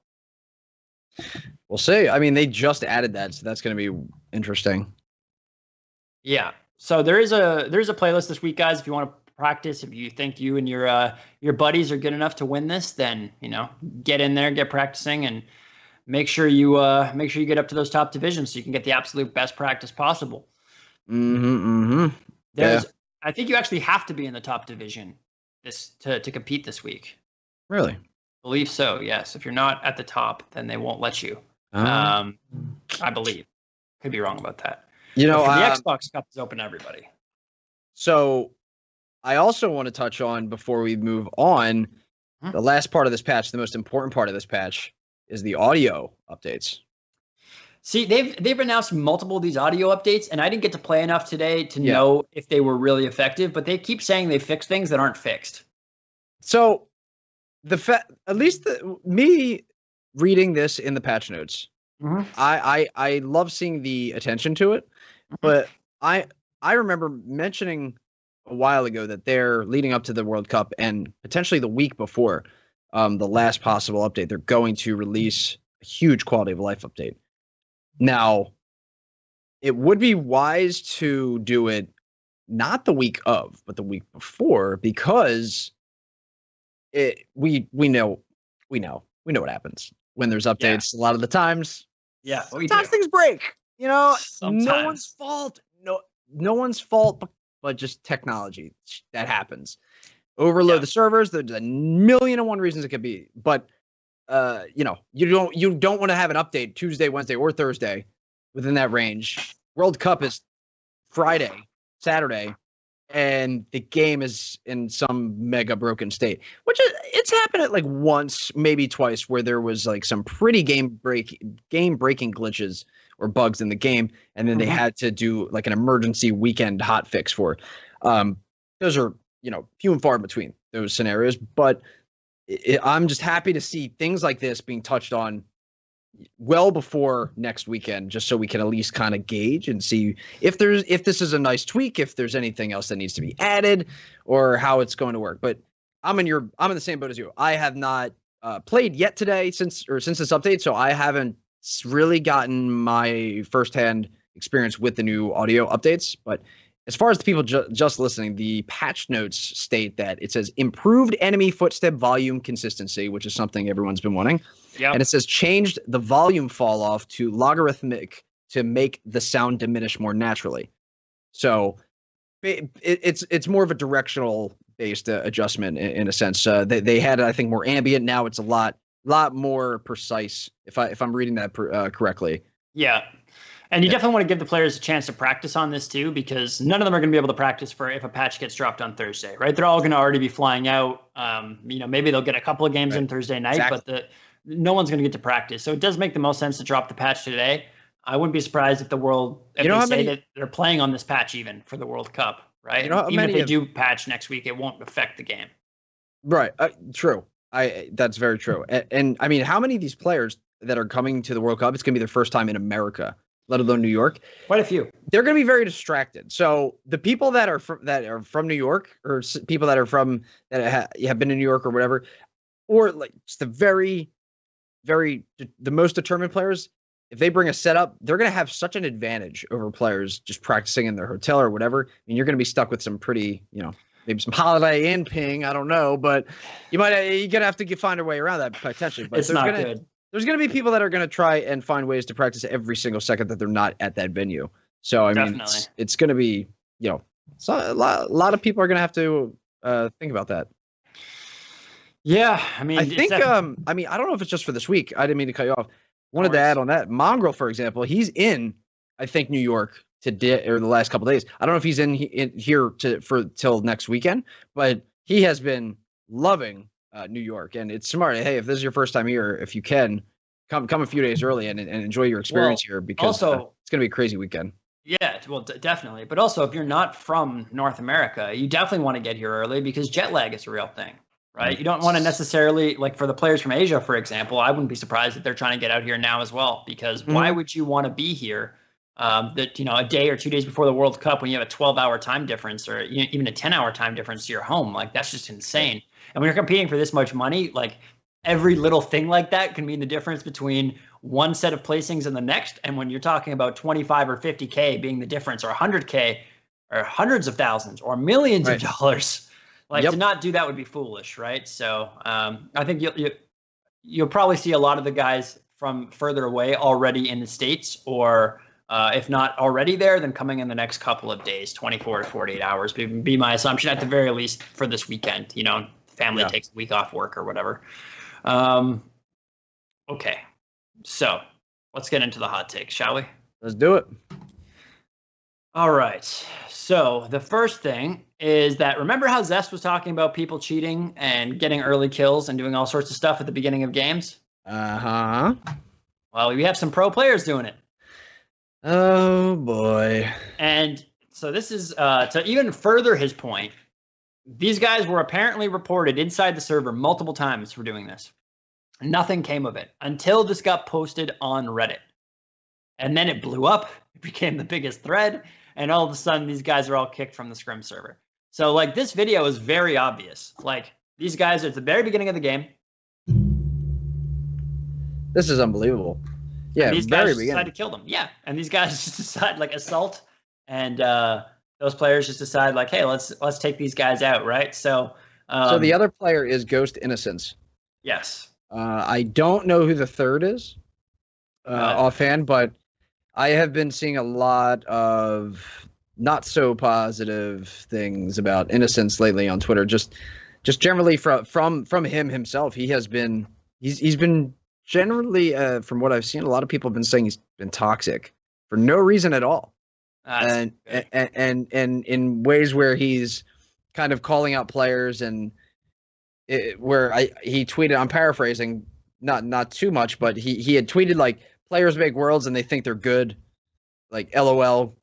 We'll see. I mean, they just added that, so that's going to be interesting. Yeah. So there is a playlist this week, guys. If you want to practice, if you think you and your buddies are good enough to win this, then get in there, get practicing, and make sure you get up to those top divisions so you can get the absolute best practice possible. I think you actually have to be in the top division to compete this week. Really? I believe so. Yes. If you're not at the top, then they won't let you. I believe. Could be wrong about that. The Xbox Cup is open to everybody. So I also want to touch on, before we move on, the last part of this patch, the most important part of this patch, is the audio updates. See, they've announced multiple of these audio updates, and I didn't get to play enough today to know if they were really effective, but they keep saying they fixed things that aren't fixed. So at least me reading this in the patch notes, I love seeing the attention to it, but I remember mentioning a while ago that they're leading up to the World Cup, and potentially the week before the last possible update, they're going to release a huge quality of life update. Now, it would be wise to do it not the week of, but the week before, because we know what happens when there's updates. A lot of the times, sometimes things break. Sometimes. No one's fault. No one's fault, but just technology that happens. Overload the servers. There's a million and one reasons it could be, but you don't want to have an update Tuesday, Wednesday, or Thursday within that range. World Cup is Friday, Saturday. and the game is in some mega broken state, which it's happened at like once, maybe twice, where there was like some pretty game breaking glitches or bugs in the game, and then they had to do like an emergency weekend hot fix for it. Those are, few and far between those scenarios, but I'm just happy to see things like this being touched on well before next weekend, just so we can at least kind of gauge and see if this is a nice tweak, if there's anything else that needs to be added, or how it's going to work. But I'm in the same boat as you. I have not played yet today since this update, so I haven't really gotten my firsthand experience with the new audio updates. But as far as the people just listening, the patch notes state that it says improved enemy footstep volume consistency, which is something everyone's been wanting. Yep. And it says changed the volume fall off to logarithmic to make the sound diminish more naturally. So it's more of a directional based adjustment in a sense. They had, I think, more ambient. Now it's a lot more precise. If I'm reading that correctly. Yeah. And you definitely want to give the players a chance to practice on this too, because none of them are going to be able to practice for if a patch gets dropped on Thursday, right? They're all going to already be flying out. Maybe they'll get a couple of games in Thursday night, but no one's going to get to practice. So it does make the most sense to drop the patch today. I wouldn't be surprised if they say that they're playing on this patch even for the World Cup, right? Even if they do patch next week, it won't affect the game. Right. True. That's very true. And I mean, how many of these players that are coming to the World Cup, it's going to be their first time in America, let alone New York? Quite a few. They're going to be very distracted. So the people that are from New York, or people that are have been in New York or whatever, or like just the the most determined players, if they bring a setup, they're going to have such an advantage over players just practicing in their hotel or whatever. I mean, you're going to be stuck with some pretty, maybe some Holiday Inn ping. I don't know, but you're going to have to find a way around that potentially. But it's not good. There's going to be people that are going to try and find ways to practice every single second that they're not at that venue. So, I mean, it's going to be, so a lot of people are going to have to think about that. Yeah, I mean, I think, I don't know if it's just for this week. I didn't mean to cut you off. Wanted to add on that. Mongrel, for example, he's in, I think, New York today or the last couple of days. I don't know if he's in here till next weekend, but he has been loving New York, and it's smart. Hey, if this is your first time here, if you can come a few days early and enjoy your experience here, because it's going to be a crazy weekend. Yeah, well, definitely. But also, if you're not from North America, you definitely want to get here early because jet lag is a real thing, right? You don't want to necessarily, like for the players from Asia, for example, I wouldn't be surprised if they're trying to get out here now as well, because why would you want to be here a day or 2 days before the World Cup when you have a 12-hour time difference or even a 10-hour time difference to your home? Like, that's just insane. And when you're competing for this much money, like every little thing like that can mean the difference between one set of placings and the next. And when you're talking about 25 or 50K being the difference, or 100K or hundreds of thousands or millions of dollars, to not do that would be foolish, right? So I think you'll probably see a lot of the guys from further away already in the States, or if not already there, then coming in the next couple of days, 24 to 48 hours would be my assumption at the very least for this weekend. Family takes a week off work or whatever. Okay, so let's get into the hot takes, shall we? Let's do it. All right. So the first thing is that, remember how Zest was talking about people cheating and getting early kills and doing all sorts of stuff at the beginning of games? Uh-huh. Well, we have some pro players doing it. Oh, boy. And so this is, to even further his point, these guys were apparently reported inside the server multiple times for doing this. Nothing came of it until this got posted on Reddit. And then it blew up. It became the biggest thread. And all of a sudden, these guys are all kicked from the scrim server. So, like, this video is very obvious. Like, these guys are at the very beginning of the game. This is unbelievable. Yeah, these guys just decide to kill them. Yeah, and these guys just decide, like, assault. And those players just decide, like, hey, let's take these guys out, right? So the other player is Ghost Innocence. Yes. I don't know who the third is offhand, but I have been seeing a lot of not so positive things about Innocence lately on Twitter. Just generally from him himself. He's been generally from what I've seen, a lot of people have been saying he's been toxic for no reason at all. and in ways where he's kind of calling out players and he tweeted, I'm paraphrasing, not too much, but he had tweeted like players make worlds and they think they're good, like LOL,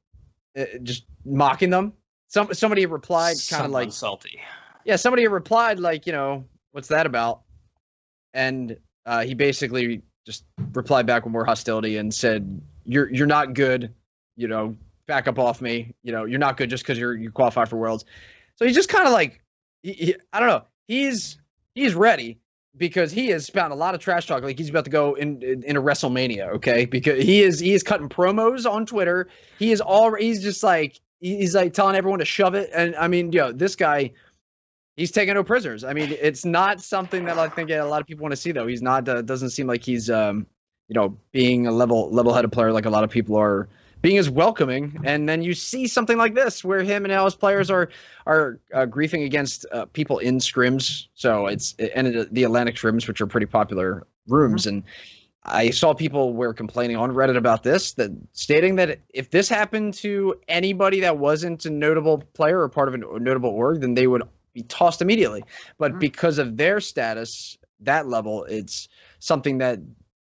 just mocking them. Somebody replied kind of like salty. Yeah, somebody replied like, what's that about? And he basically just replied back with more hostility and said, "You're not good, back up off me. You're not good just because you qualify for Worlds." So he's just kind of like, I don't know. He's ready because he has found a lot of trash talk. Like he's about to go in a WrestleMania, okay? Because he is cutting promos on Twitter. He's just like he's like telling everyone to shove it. And I mean, this guy. He's taking no prisoners. I mean, it's not something that I think a lot of people want to see, though. He's not. Doesn't seem like he's, being a level-headed player like a lot of people are. Being as welcoming, and then you see something like this where him and Alice players are griefing against people in scrims. So it's the Atlantic scrims, which are pretty popular rooms, and I saw people were complaining on Reddit about this, stating that if this happened to anybody that wasn't a notable player or part of a notable org, then they would be tossed immediately. But because of their status, that level, it's something that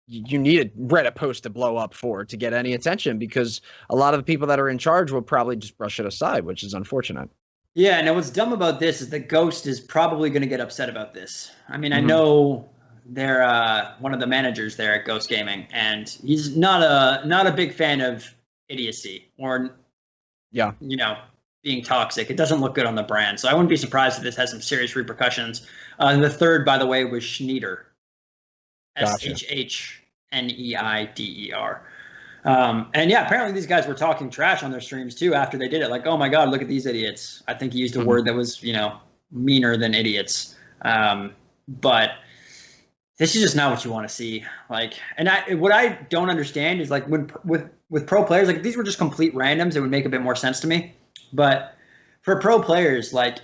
you need a Reddit post to blow up to get any attention, because a lot of the people that are in charge will probably just brush it aside, which is unfortunate. Yeah, and what's dumb about this is that Ghost is probably going to get upset about this. I mean, I know they're one of the managers there at Ghost Gaming, and he's not a big fan of idiocy or being toxic. It doesn't look good on the brand. So I wouldn't be surprised if this has some serious repercussions. The third, by the way, was Schneider. Gotcha. Schneider. And yeah, apparently these guys were talking trash on their streams too after they did it. Like, oh my God, look at these idiots. I think he used a word that was, meaner than idiots. But this is just not what you want to see. Like, and what I don't understand is like when with pro players, like if these were just complete randoms, it would make a bit more sense to me. But for pro players, like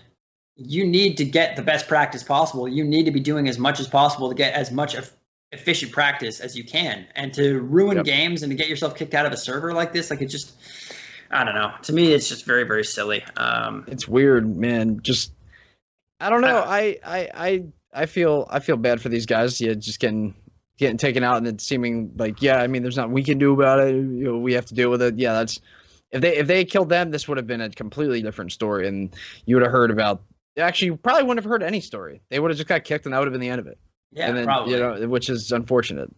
you need to get the best practice possible. You need to be doing as much as possible to get as much efficient practice as you can. And to ruin games and to get yourself kicked out of a server like this, like it just, I don't know. To me, it's just very, very silly. It's weird, man. Just, I don't know. I feel bad for these guys. Yeah, just getting taken out and it seeming like, I mean, there's nothing we can do about it. We have to deal with it. Yeah, that's. If they killed them, this would have been a completely different story, and you would have heard about. Actually, you probably wouldn't have heard any story. They would have just got kicked, and that would have been the end of it. Yeah, and then, probably. Which is unfortunate.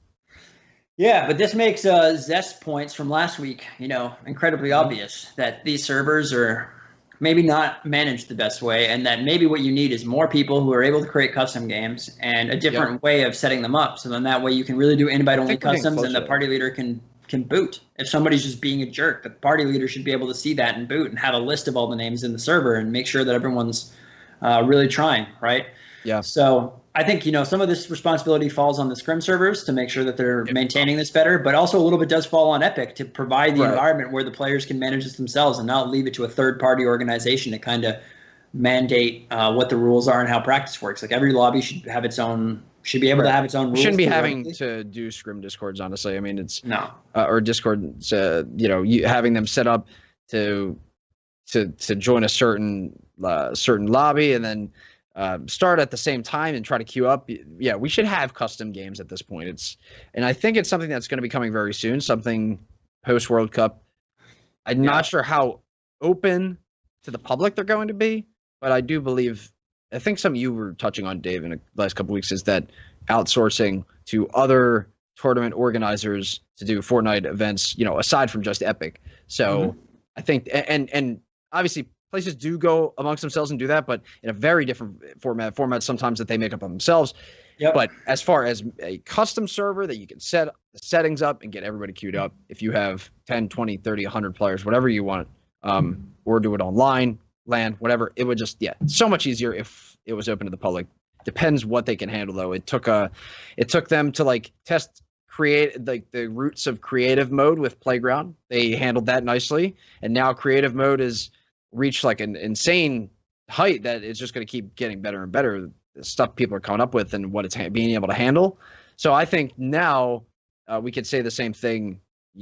Yeah, but this makes Zest points from last week, incredibly obvious that these servers are maybe not managed the best way, and that maybe what you need is more people who are able to create custom games and a different way of setting them up. So then that way you can really do invite-only customs, and the party leader can boot. If somebody's just being a jerk, the party leader should be able to see that and boot and have a list of all the names in the server and make sure that everyone's really trying, right? Yeah. So I think, some of this responsibility falls on the scrim servers to make sure that they're maintaining this better, but also a little bit does fall on Epic to provide the environment where the players can manage this themselves and not leave it to a third-party organization to kind of mandate what the rules are and how practice works. Like every lobby should have its own. Should be able to have its own rules. Shouldn't be having to do scrim discords, honestly. I mean, it's no or discord. You having them set up to join a certain lobby and then start at the same time and try to queue up. Yeah, we should have custom games at this point. And I think it's something that's going to be coming very soon. Something post World Cup. I'm not sure how open to the public they're going to be, but I do believe. I think something you were touching on, Dave, in the last couple of weeks is that outsourcing to other tournament organizers to do Fortnite events, aside from just Epic. So I think, and obviously places do go amongst themselves and do that, but in a very different format sometimes that they make up on themselves. Yep. But as far as a custom server that you can set the settings up and get everybody queued up, if you have 10, 20, 30, 100 players, whatever you want, or do it online, LAN, whatever, it would just so much easier if it was open to the public. Depends what they can handle, though. It took them to like test the roots of creative mode with Playground. They handled that nicely, and now creative mode has reached like an insane height that it's just going to keep getting better and better. The stuff people are coming up with and what it's being able to handle. So I think now we could say the same thing,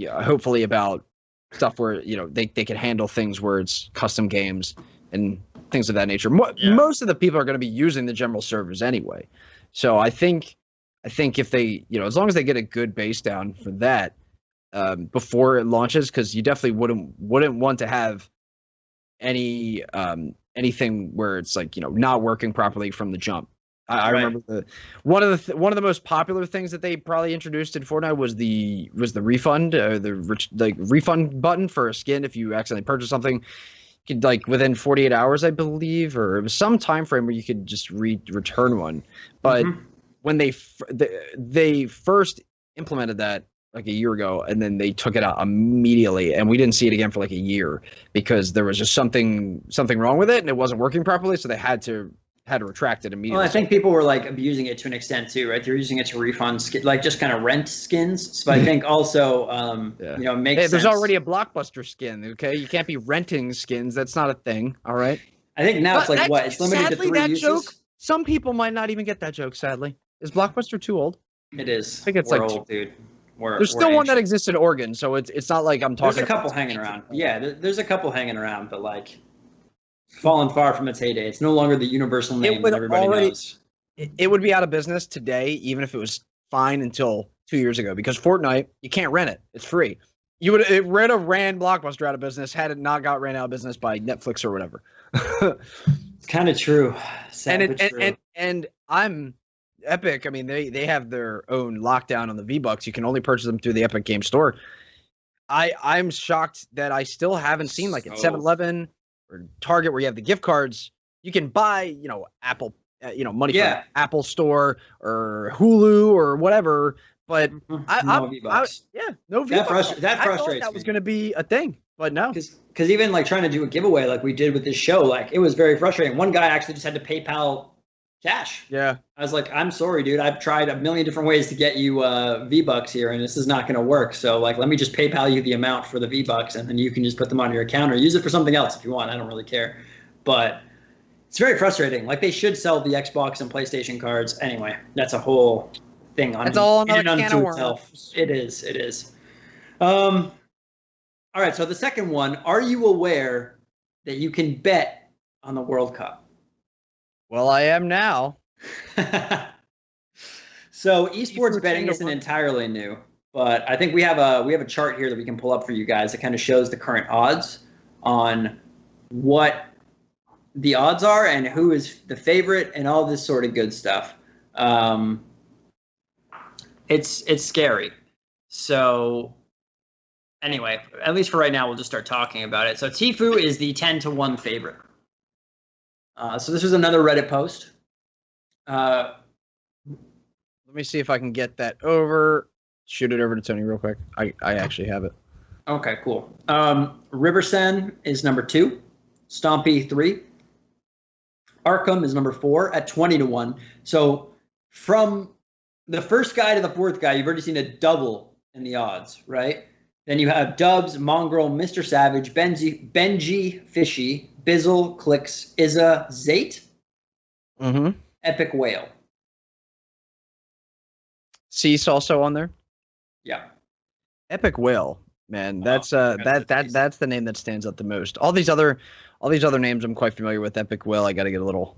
hopefully about stuff where they can handle things where it's custom games and things of that nature. Most of the people are going to be using the general servers anyway, so I think if they as long as they get a good base down for that before it launches, because you definitely wouldn't want to have anything where it's like not working properly from the jump. I remember one of the most popular things that they probably introduced in Fortnite was the refund, the refund button for a skin if you accidentally purchase something. You could within 48 hours, I believe, or it was some time frame where you could just return one. But when they first implemented that like a year ago, and then they took it out immediately, and we didn't see it again for like a year because there was just something wrong with it and it wasn't working properly, so they had to retract it immediately. Well, I think people were abusing it to an extent too, right? They're using it to refund just kind of rent skins. So I think also, makes sense. There's already a Blockbuster skin, okay? You can't be renting skins. That's not a thing, all right? I think now it's it's limited to 3 uses? Joke, some people might not even get that joke, sadly. Is Blockbuster too old? It is. I think it's old, dude. There's still one that exists in Oregon, so it's not like I'm talking. There's a couple hanging around. Yeah, there's a couple hanging around, but fallen far from its heyday. It's no longer the universal name that everybody knows. It would be out of business today, even if it was fine until 2 years ago, because Fortnite, you can't rent it. It's free. It would have ran Blockbuster out of business had it not got ran out of business by Netflix or whatever. It's kind of true. And I'm Epic. I mean, they have their own lockdown on the V-Bucks. You can only purchase them through the Epic Game Store. I'm shocked that I still haven't seen at 7-Eleven or Target where you have the gift cards. You can buy, Apple, money from Apple Store or Hulu or whatever. But no V-Bucks. No V-Bucks. That frustrates me. That was going to be a thing, but no. Because even trying to do a giveaway like we did with this show, it was very frustrating. One guy actually just had to PayPal cash. Yeah. I was like, I'm sorry, dude. I've tried a million different ways to get you V-Bucks here, and this is not going to work. So, let me just PayPal you the amount for the V-Bucks, and then you can just put them on your account or use it for something else if you want. I don't really care. But it's very frustrating. They should sell the Xbox and PlayStation cards. Anyway, that's a whole thing. It's all another can of worms. It is. All right, so the second one, are you aware that you can bet on the World Cup? Well, I am now. So esports betting isn't entirely new, but I think we have a chart here that we can pull up for you guys that kind of shows the current odds on what the odds are and who is the favorite and all this sort of good stuff. It's scary. So anyway, at least for right now, we'll just start talking about it. So Tfue is the 10-1 favorite. So this is another Reddit post. Let me see if I can get that over. Shoot it over to Tony real quick. I actually have it. Okay, cool. Riversen is number 2. Stompy 3. Arkham is number 4 at 20-1. So from the first guy to the fourth guy, you've already seen a double in the odds, right? Then you have Dubs, Mongrel, Mr. Savage, Benji, Fishy, Bizzle, Clicks, Izza, Zate, Epic Whale. Cease also on there. Yeah. Epic Whale, man. That's that's the name that stands out the most. All these other names I'm quite familiar with. Epic Whale, I got to get a little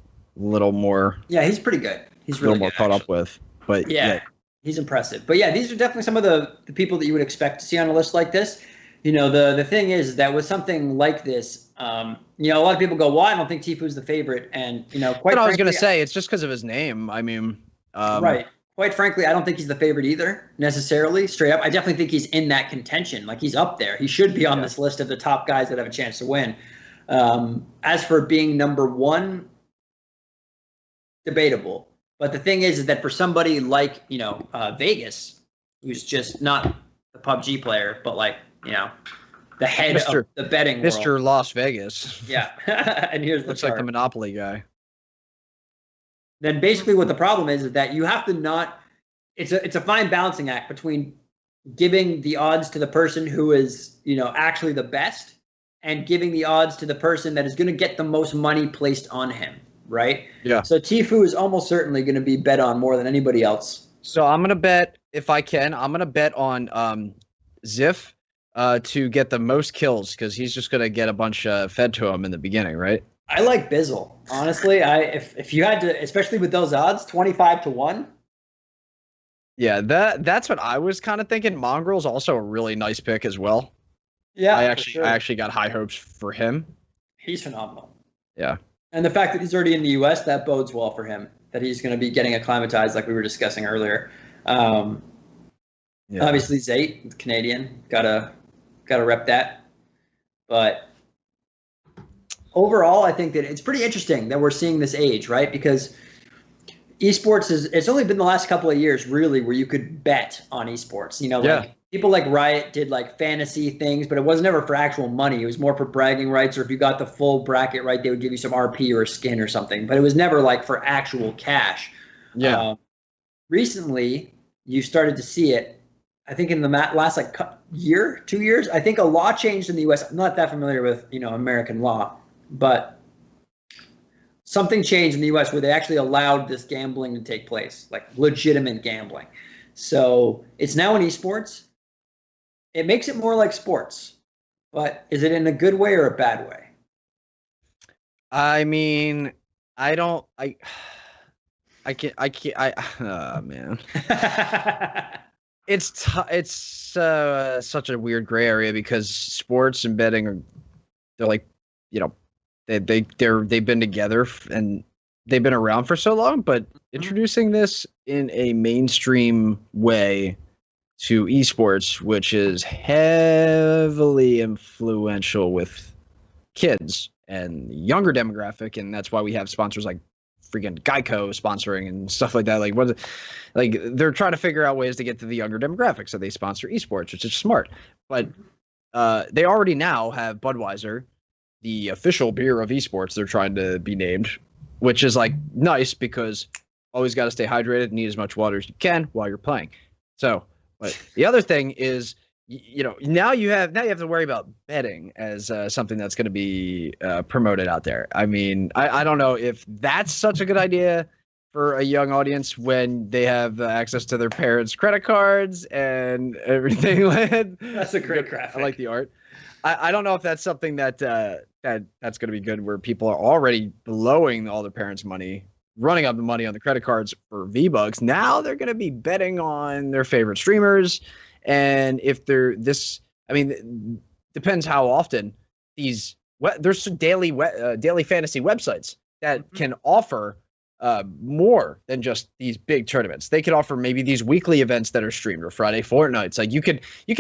more. Yeah, he's pretty good. He's really a little more caught up with. But yeah, he's impressive. But yeah, these are definitely some of the people that you would expect to see on a list like this. The thing is that with something like this, a lot of people go, well, I don't think Tfue's the favorite. And, quite frankly, I was going to say, it's just because of his name. I mean, right. Quite frankly, I don't think he's the favorite either, necessarily, straight up. I definitely think he's in that contention. He's up there. He should be on this list of the top guys that have a chance to win. As for being number 1, debatable. But the thing is that for somebody like, Vegas, who's just not the PUBG player, but the head of the betting world. Mr. Las Vegas. Yeah. And here's the looks chart. like the Monopoly guy. Then basically what the problem is that you have to not it's a fine balancing act between giving the odds to the person who is, actually the best and giving the odds to the person that is going to get the most money placed on him, right? Yeah. So Tfue is almost certainly going to be bet on more than anybody else. So I'm going to bet, if I can, I'm going to bet on Ziff. to get the most kills because he's just gonna get a bunch fed to him in the beginning, right? I like Bizzle. Honestly, if you had to, especially with those odds, 25-1. Yeah, that's what I was kind of thinking. Mongrel's also a really nice pick as well. Yeah, I actually got high hopes for him. He's phenomenal. Yeah. And the fact that he's already in the U.S., that bodes well for him. That he's going to be getting acclimatized, like we were discussing earlier. Obviously, Zayt, Canadian, gotta rep that. But overall, I think that it's pretty interesting that we're seeing this age, right? Because esports it's only been the last couple of years really where you could bet on esports. Like people like Riot did like fantasy things, but it was never for actual money. It was more for bragging rights, or if you got the full bracket right, they would give you some RP or a skin or something. But it was never like for actual cash. Yeah. Recently, you started to see it. I think in the last like year, 2 years, I think a law changed in the U.S. I'm not that familiar with American law, but something changed in the U.S. where they actually allowed this gambling to take place, like legitimate gambling. So it's now in esports. It makes it more like sports, but is it in a good way or a bad way? I mean, man. It's such a weird gray area because sports and betting they're like, they've been together and they've been around for so long, but introducing this in a mainstream way to esports, which is heavily influential with kids and younger demographic, and that's why we have sponsors like freaking Geico sponsoring and stuff like that. Like they're trying to figure out ways to get to the younger demographic, so they sponsor esports, which is smart. But they already now have Budweiser, the official beer of esports. They're trying to be named, which is like nice because always got to stay hydrated and eat as much water as you can while you're playing. So, but the other thing is, now you have to worry about betting as something that's going to be promoted out there. I mean, I don't know if that's such a good idea for a young audience when they have access to their parents' credit cards and everything. That's a great graphic. I like the art. I don't know if that's something that's going to be good where people are already blowing all their parents' money, running up the money on the credit cards for V-Bucks. Now they're going to be betting on their favorite streamers. And if they're depends how often there's daily fantasy websites that can offer more than just these big tournaments. They could offer maybe these weekly events that are streamed or Friday Fortnites. Like you can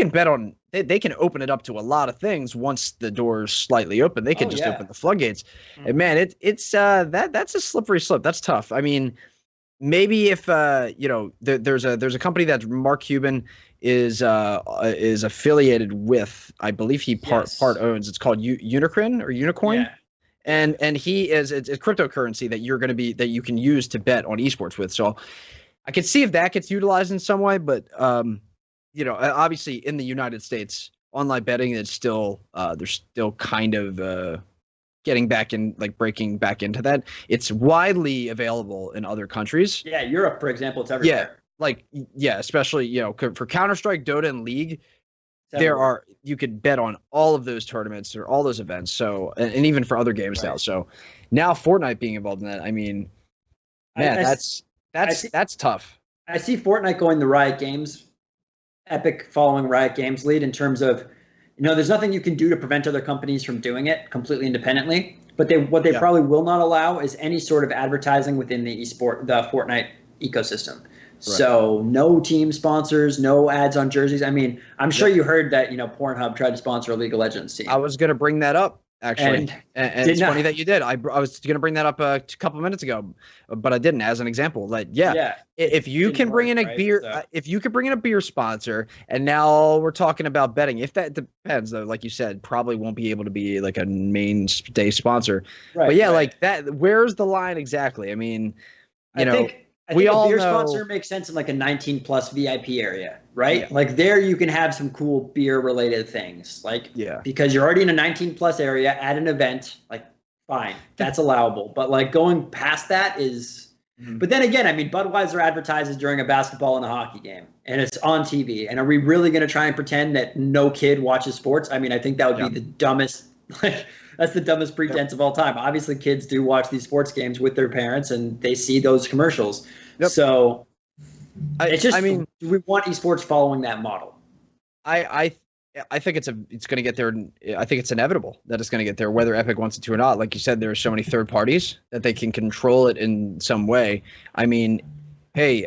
bet on, they can open it up to a lot of things once the doors slightly open. They can open the floodgates. And man, that's a slippery slope. That's tough. I mean, maybe if there's a company that Mark Cuban is affiliated with, I believe he part owns. It's called Unicorn. Yeah. And it's cryptocurrency that you can use to bet on esports with. So I could see if that gets utilized in some way, but obviously in the United States, online betting is still they're still kind of getting back in, like breaking back into that. It's widely available in other countries. Yeah, Europe, for example, it's everywhere. Especially for Counter-Strike, Dota, and League. You could bet on all of those tournaments or all those events. So, and even for other games now. So now Fortnite being involved in that, I mean, man, that's tough. I see Fortnite going the Riot Games, Epic following Riot Games lead in terms of, there's nothing you can do to prevent other companies from doing it completely independently. But what they probably will not allow is any sort of advertising within the Fortnite ecosystem. Right. So no team sponsors, no ads on jerseys. I mean, I'm sure you heard that, Pornhub tried to sponsor a League of Legends team. I was going to bring that up, actually. And it's funny that you did. I was going to bring that up a couple of minutes ago, but I didn't as an example. If you can bring in a beer, if you could bring in a beer sponsor, and now we're talking about betting, if that depends, though, like you said, probably won't be able to be like a mainstay sponsor. Right, but like that, where's the line exactly? I mean, I think a beer sponsor makes sense in like a 19+ VIP area, right? Yeah. Like there you can have some cool beer related things, because you're already in a 19+ area at an event, like fine, that's allowable. But like going past that is But then again, I mean, Budweiser advertises during a basketball and a hockey game, and it's on TV. And are we really going to try and pretend that no kid watches sports? I mean, I think that would be the dumbest. Like, that's the dumbest pretense of all time. Obviously, kids do watch these sports games with their parents, and they see those commercials. So, it's just. I mean, do we want esports following that model? I think it's going to get there. I think it's inevitable that it's going to get there, whether Epic wants it to or not. Like you said, there are so many third parties that they can control it in some way. I mean, hey,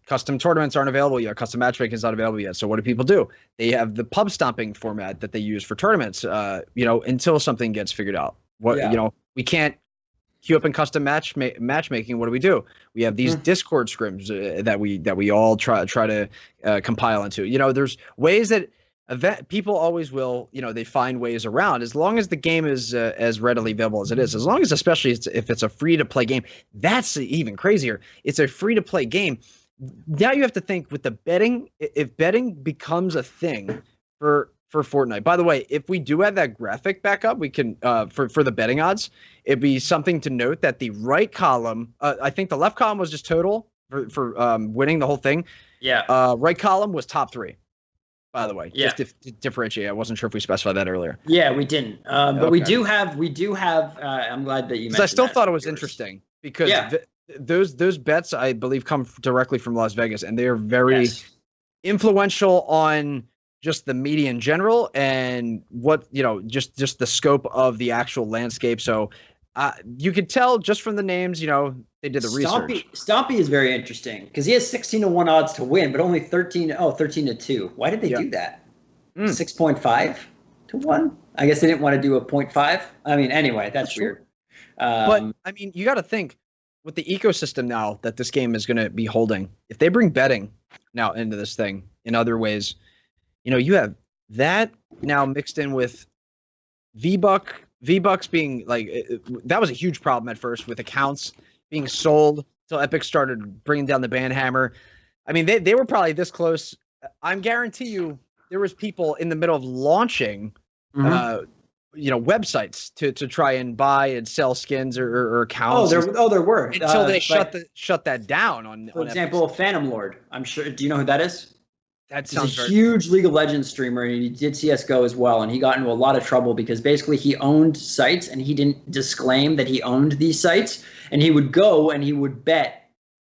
custom tournaments aren't available yet. Custom matchmaking is not available yet. So what do people do? They have the pub stomping format that they use for tournaments. Until something gets figured out. We can't queue up in custom matchmaking. What do? We have these Discord scrims that we all try to compile into. There's ways that people always will, they find ways around as long as the game is as readily available as it is. As long as, especially if it's a free-to-play game, that's even crazier. It's a free-to-play game. Now you have to think with the betting, if betting becomes a thing for Fortnite. By the way, if we do have that graphic back up, we can for the betting odds, it'd be something to note that the right column, I think the left column was just total for winning the whole thing. Yeah. Right column was top 3. By the way, just to differentiate, I wasn't sure if we specified that earlier. Yeah, we didn't. But we do have. I'm glad that you mentioned. I still thought it was interesting because those bets, I believe, come directly from Las Vegas, and they are very influential on just the media in general and what just the scope of the actual landscape. So you could tell just from the names, they did the research. Stompy is very interesting because he has 16-1 odds to win, but only 13-2. Why did they do that? 6.5 to 1? I guess they didn't want to do a 0.5. I mean, anyway, that's weird. But I mean, you got to think with the ecosystem now that this game is going to be holding. If they bring betting now into this thing in other ways, you have that now mixed in with V-Bucks being that was a huge problem at first with accounts being sold until Epic started bringing down the ban hammer. I mean, they were probably this close. I'm guarantee you there was people in the middle of launching, websites to try and buy and sell skins or accounts. There were until they shut that down for example, Epic. Phantom Lord. I'm sure. Do you know who that is? He's a huge League of Legends streamer, and he did CSGO as well, and he got into a lot of trouble because basically he owned sites, and he didn't disclaim that he owned these sites, and he would go and he would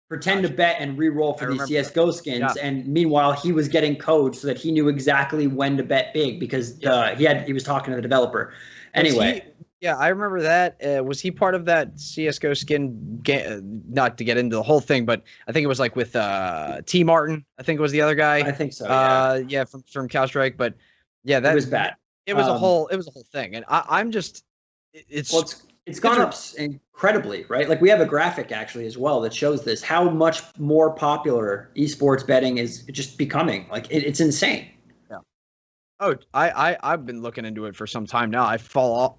pretend to bet and re-roll for these CSGO skins, and meanwhile he was getting code so that he knew exactly when to bet big because he was talking to the developer. Anyway. I remember that. Was he part of that CSGO skin game? Not to get into the whole thing, but I think it was like with T. Martin. I think it was the other guy. I think so. From Counter-Strike. But that it was bad. It was a whole thing, and I'm just it's gone up incredibly, right? Like we have a graphic actually as well that shows this how much more popular esports betting is just becoming. Like it's insane. Oh, I've been looking into it for some time now. I fell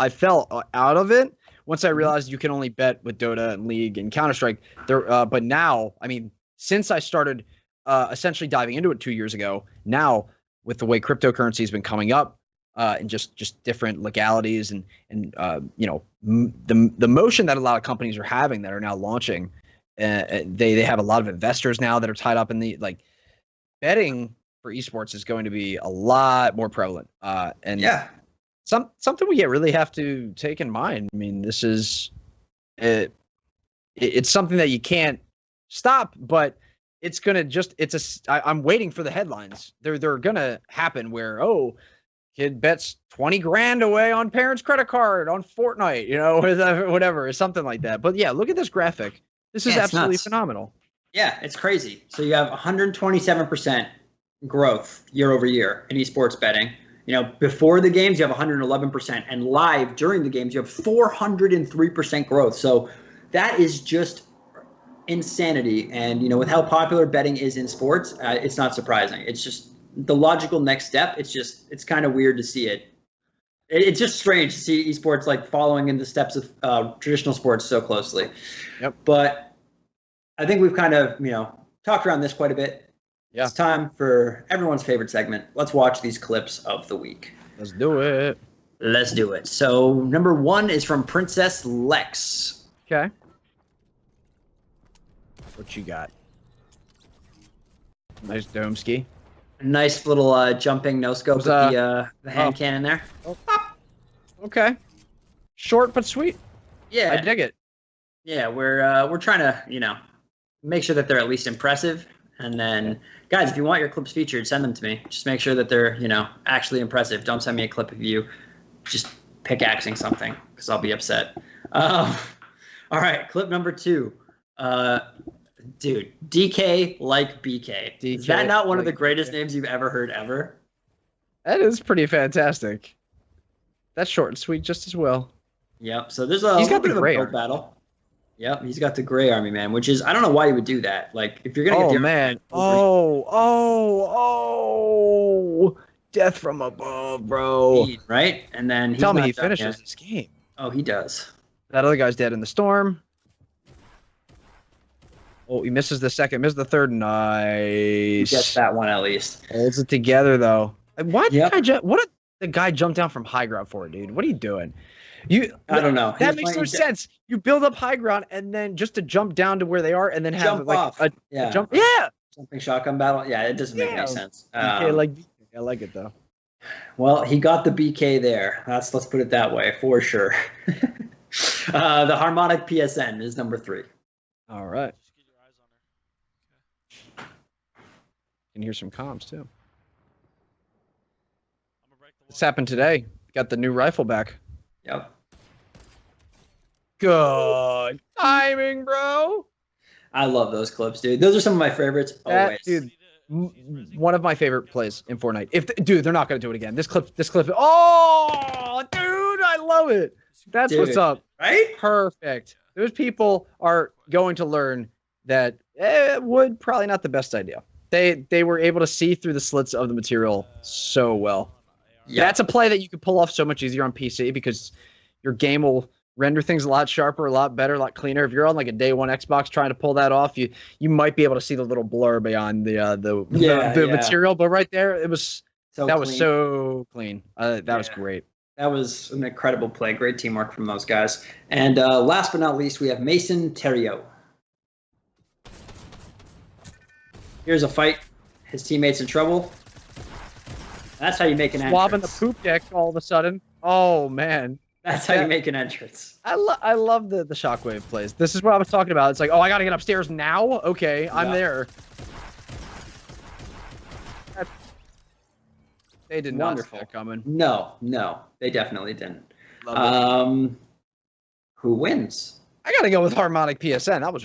out of it once I realized you can only bet with Dota and League and Counter-Strike. But now, I mean, since I started essentially diving into it 2 years ago, now with the way cryptocurrency has been coming up and just different legalities and the motion that a lot of companies are having that are now launching, they have a lot of investors now that are tied up in the betting for esports is going to be a lot more prevalent. Something we really have to take in mind. I mean, this is it's something that you can't stop, but it's gonna I'm waiting for the headlines. They're gonna happen where kid bets 20 grand away on parents' credit card on Fortnite, or whatever, or something like that. But look at this graphic. This is absolutely phenomenal. Yeah, it's crazy. So you have 127% growth year over year in esports betting. Before the games you have 111%, and live during the games you have 403% growth. So that is just insanity. And with how popular betting is in sports, it's not surprising. It's just the logical next step. It's kind of weird to see it. It's just strange to see esports following in the steps of traditional sports so closely. Yep. But I think we've kind of talked around this quite a bit. Yeah. It's time for everyone's favorite segment. Let's watch these clips of the week. Let's do it. Let's do it. So number 1 is from Princess Lex. Okay. What you got? Nice dome ski. Nice little jumping no scope with the hand cannon there. Oh. Okay. Short but sweet. Yeah, I dig it. Yeah, we're trying to make sure that they're at least impressive. And then, guys, if you want your clips featured, send them to me. Just make sure that they're actually impressive. Don't send me a clip of you just pickaxing something, because I'll be upset. All right, clip number 2. Dude, DK like BK. Is that not one of the greatest names you've ever heard ever? That is pretty fantastic. That's short and sweet just as well. Yep. So there's a little bit of a build battle. Yep, he's got the gray army, man, which is, I don't know why you would do that. Like, if you're gonna get the man. Death from above, bro. Right? And then tell me he finishes this game. Oh, he does. That other guy's dead in the storm. Oh, he misses the second, misses the third. Nice. He gets that one at least. Holds it together though. Why did the guy jump down from high ground for, dude? What are you doing? I don't know. That makes no sense. You build up high ground and then just to jump down to where they are and then have jump off. A jump. Yeah. Jumping shotgun battle. Yeah, it doesn't make any sense. I like it though. Well, he got the BK there. Let's put it that way for sure. The harmonic PSN is number 3. All right. Can hear some comms too. This happened today. Got the new rifle back. Yep. Good timing, bro. I love those clips, dude. Those are some of my favorites. Always. Dude, one of my favorite plays in Fortnite. Dude, they're not gonna do it again. This clip. Oh, dude, I love it. That's what's up. Right? Perfect. Those people are going to learn that wood probably not the best idea. They were able to see through the slits of the material so well. Yep. That's a play that you could pull off so much easier on PC because your game will render things a lot sharper, a lot better, a lot cleaner. If you're on like a day one Xbox trying to pull that off, you might be able to see the little blur beyond the material. But right there, it was was so clean. That was great. That was an incredible play. Great teamwork from those guys. And last but not least, we have Mason Theriot. Here's a fight. His teammate's in trouble. That's how you make an entrance. Swabbing the poop deck all of a sudden. Oh, man. That's how you make an entrance. I love the shockwave plays. This is what I was talking about. It's like, oh, I got to get upstairs now? Okay, I'm there. They did not see that coming. No, they definitely didn't. Who wins? I got to go with harmonic PSN. That was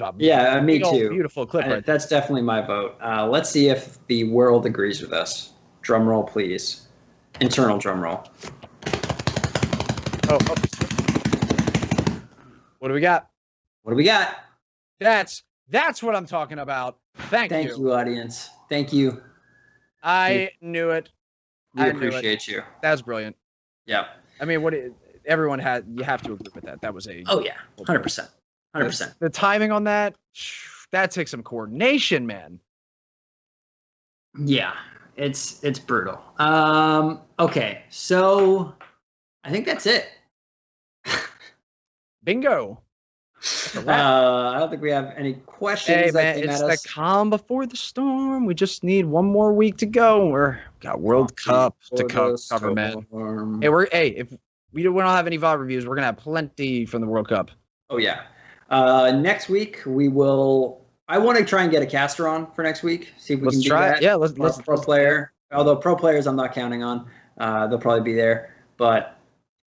me too. Beautiful clip right That's definitely my vote. Let's see if the world agrees with us. Drum roll, please. Internal drum roll. Oh. What do we got? That's what I'm talking about. Thank you. Thank you, audience. Thank you. I knew it. We appreciate you. That's brilliant. Yeah. I mean, everyone had, you have to agree with that. That was 100%. 100%. The timing on that takes some coordination, man. Yeah, it's brutal. Okay, so I think that's it. Bingo. I don't think we have any questions. Hey, man, it's the calm before the storm. We just need one more week to go. We've got World Cup to cover, man. If we don't have any VOD reviews, we're gonna have plenty from the World Cup. Oh yeah. Next week we will. I want to try and get a caster on for next week. See if we can do that. Yeah, let's pro player. Although pro players, I'm not counting on. They'll probably be there, but.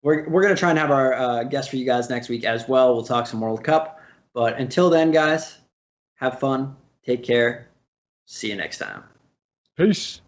We're going to try and have our guest for you guys next week as well. We'll talk some World Cup. But until then, guys, have fun. Take care. See you next time. Peace.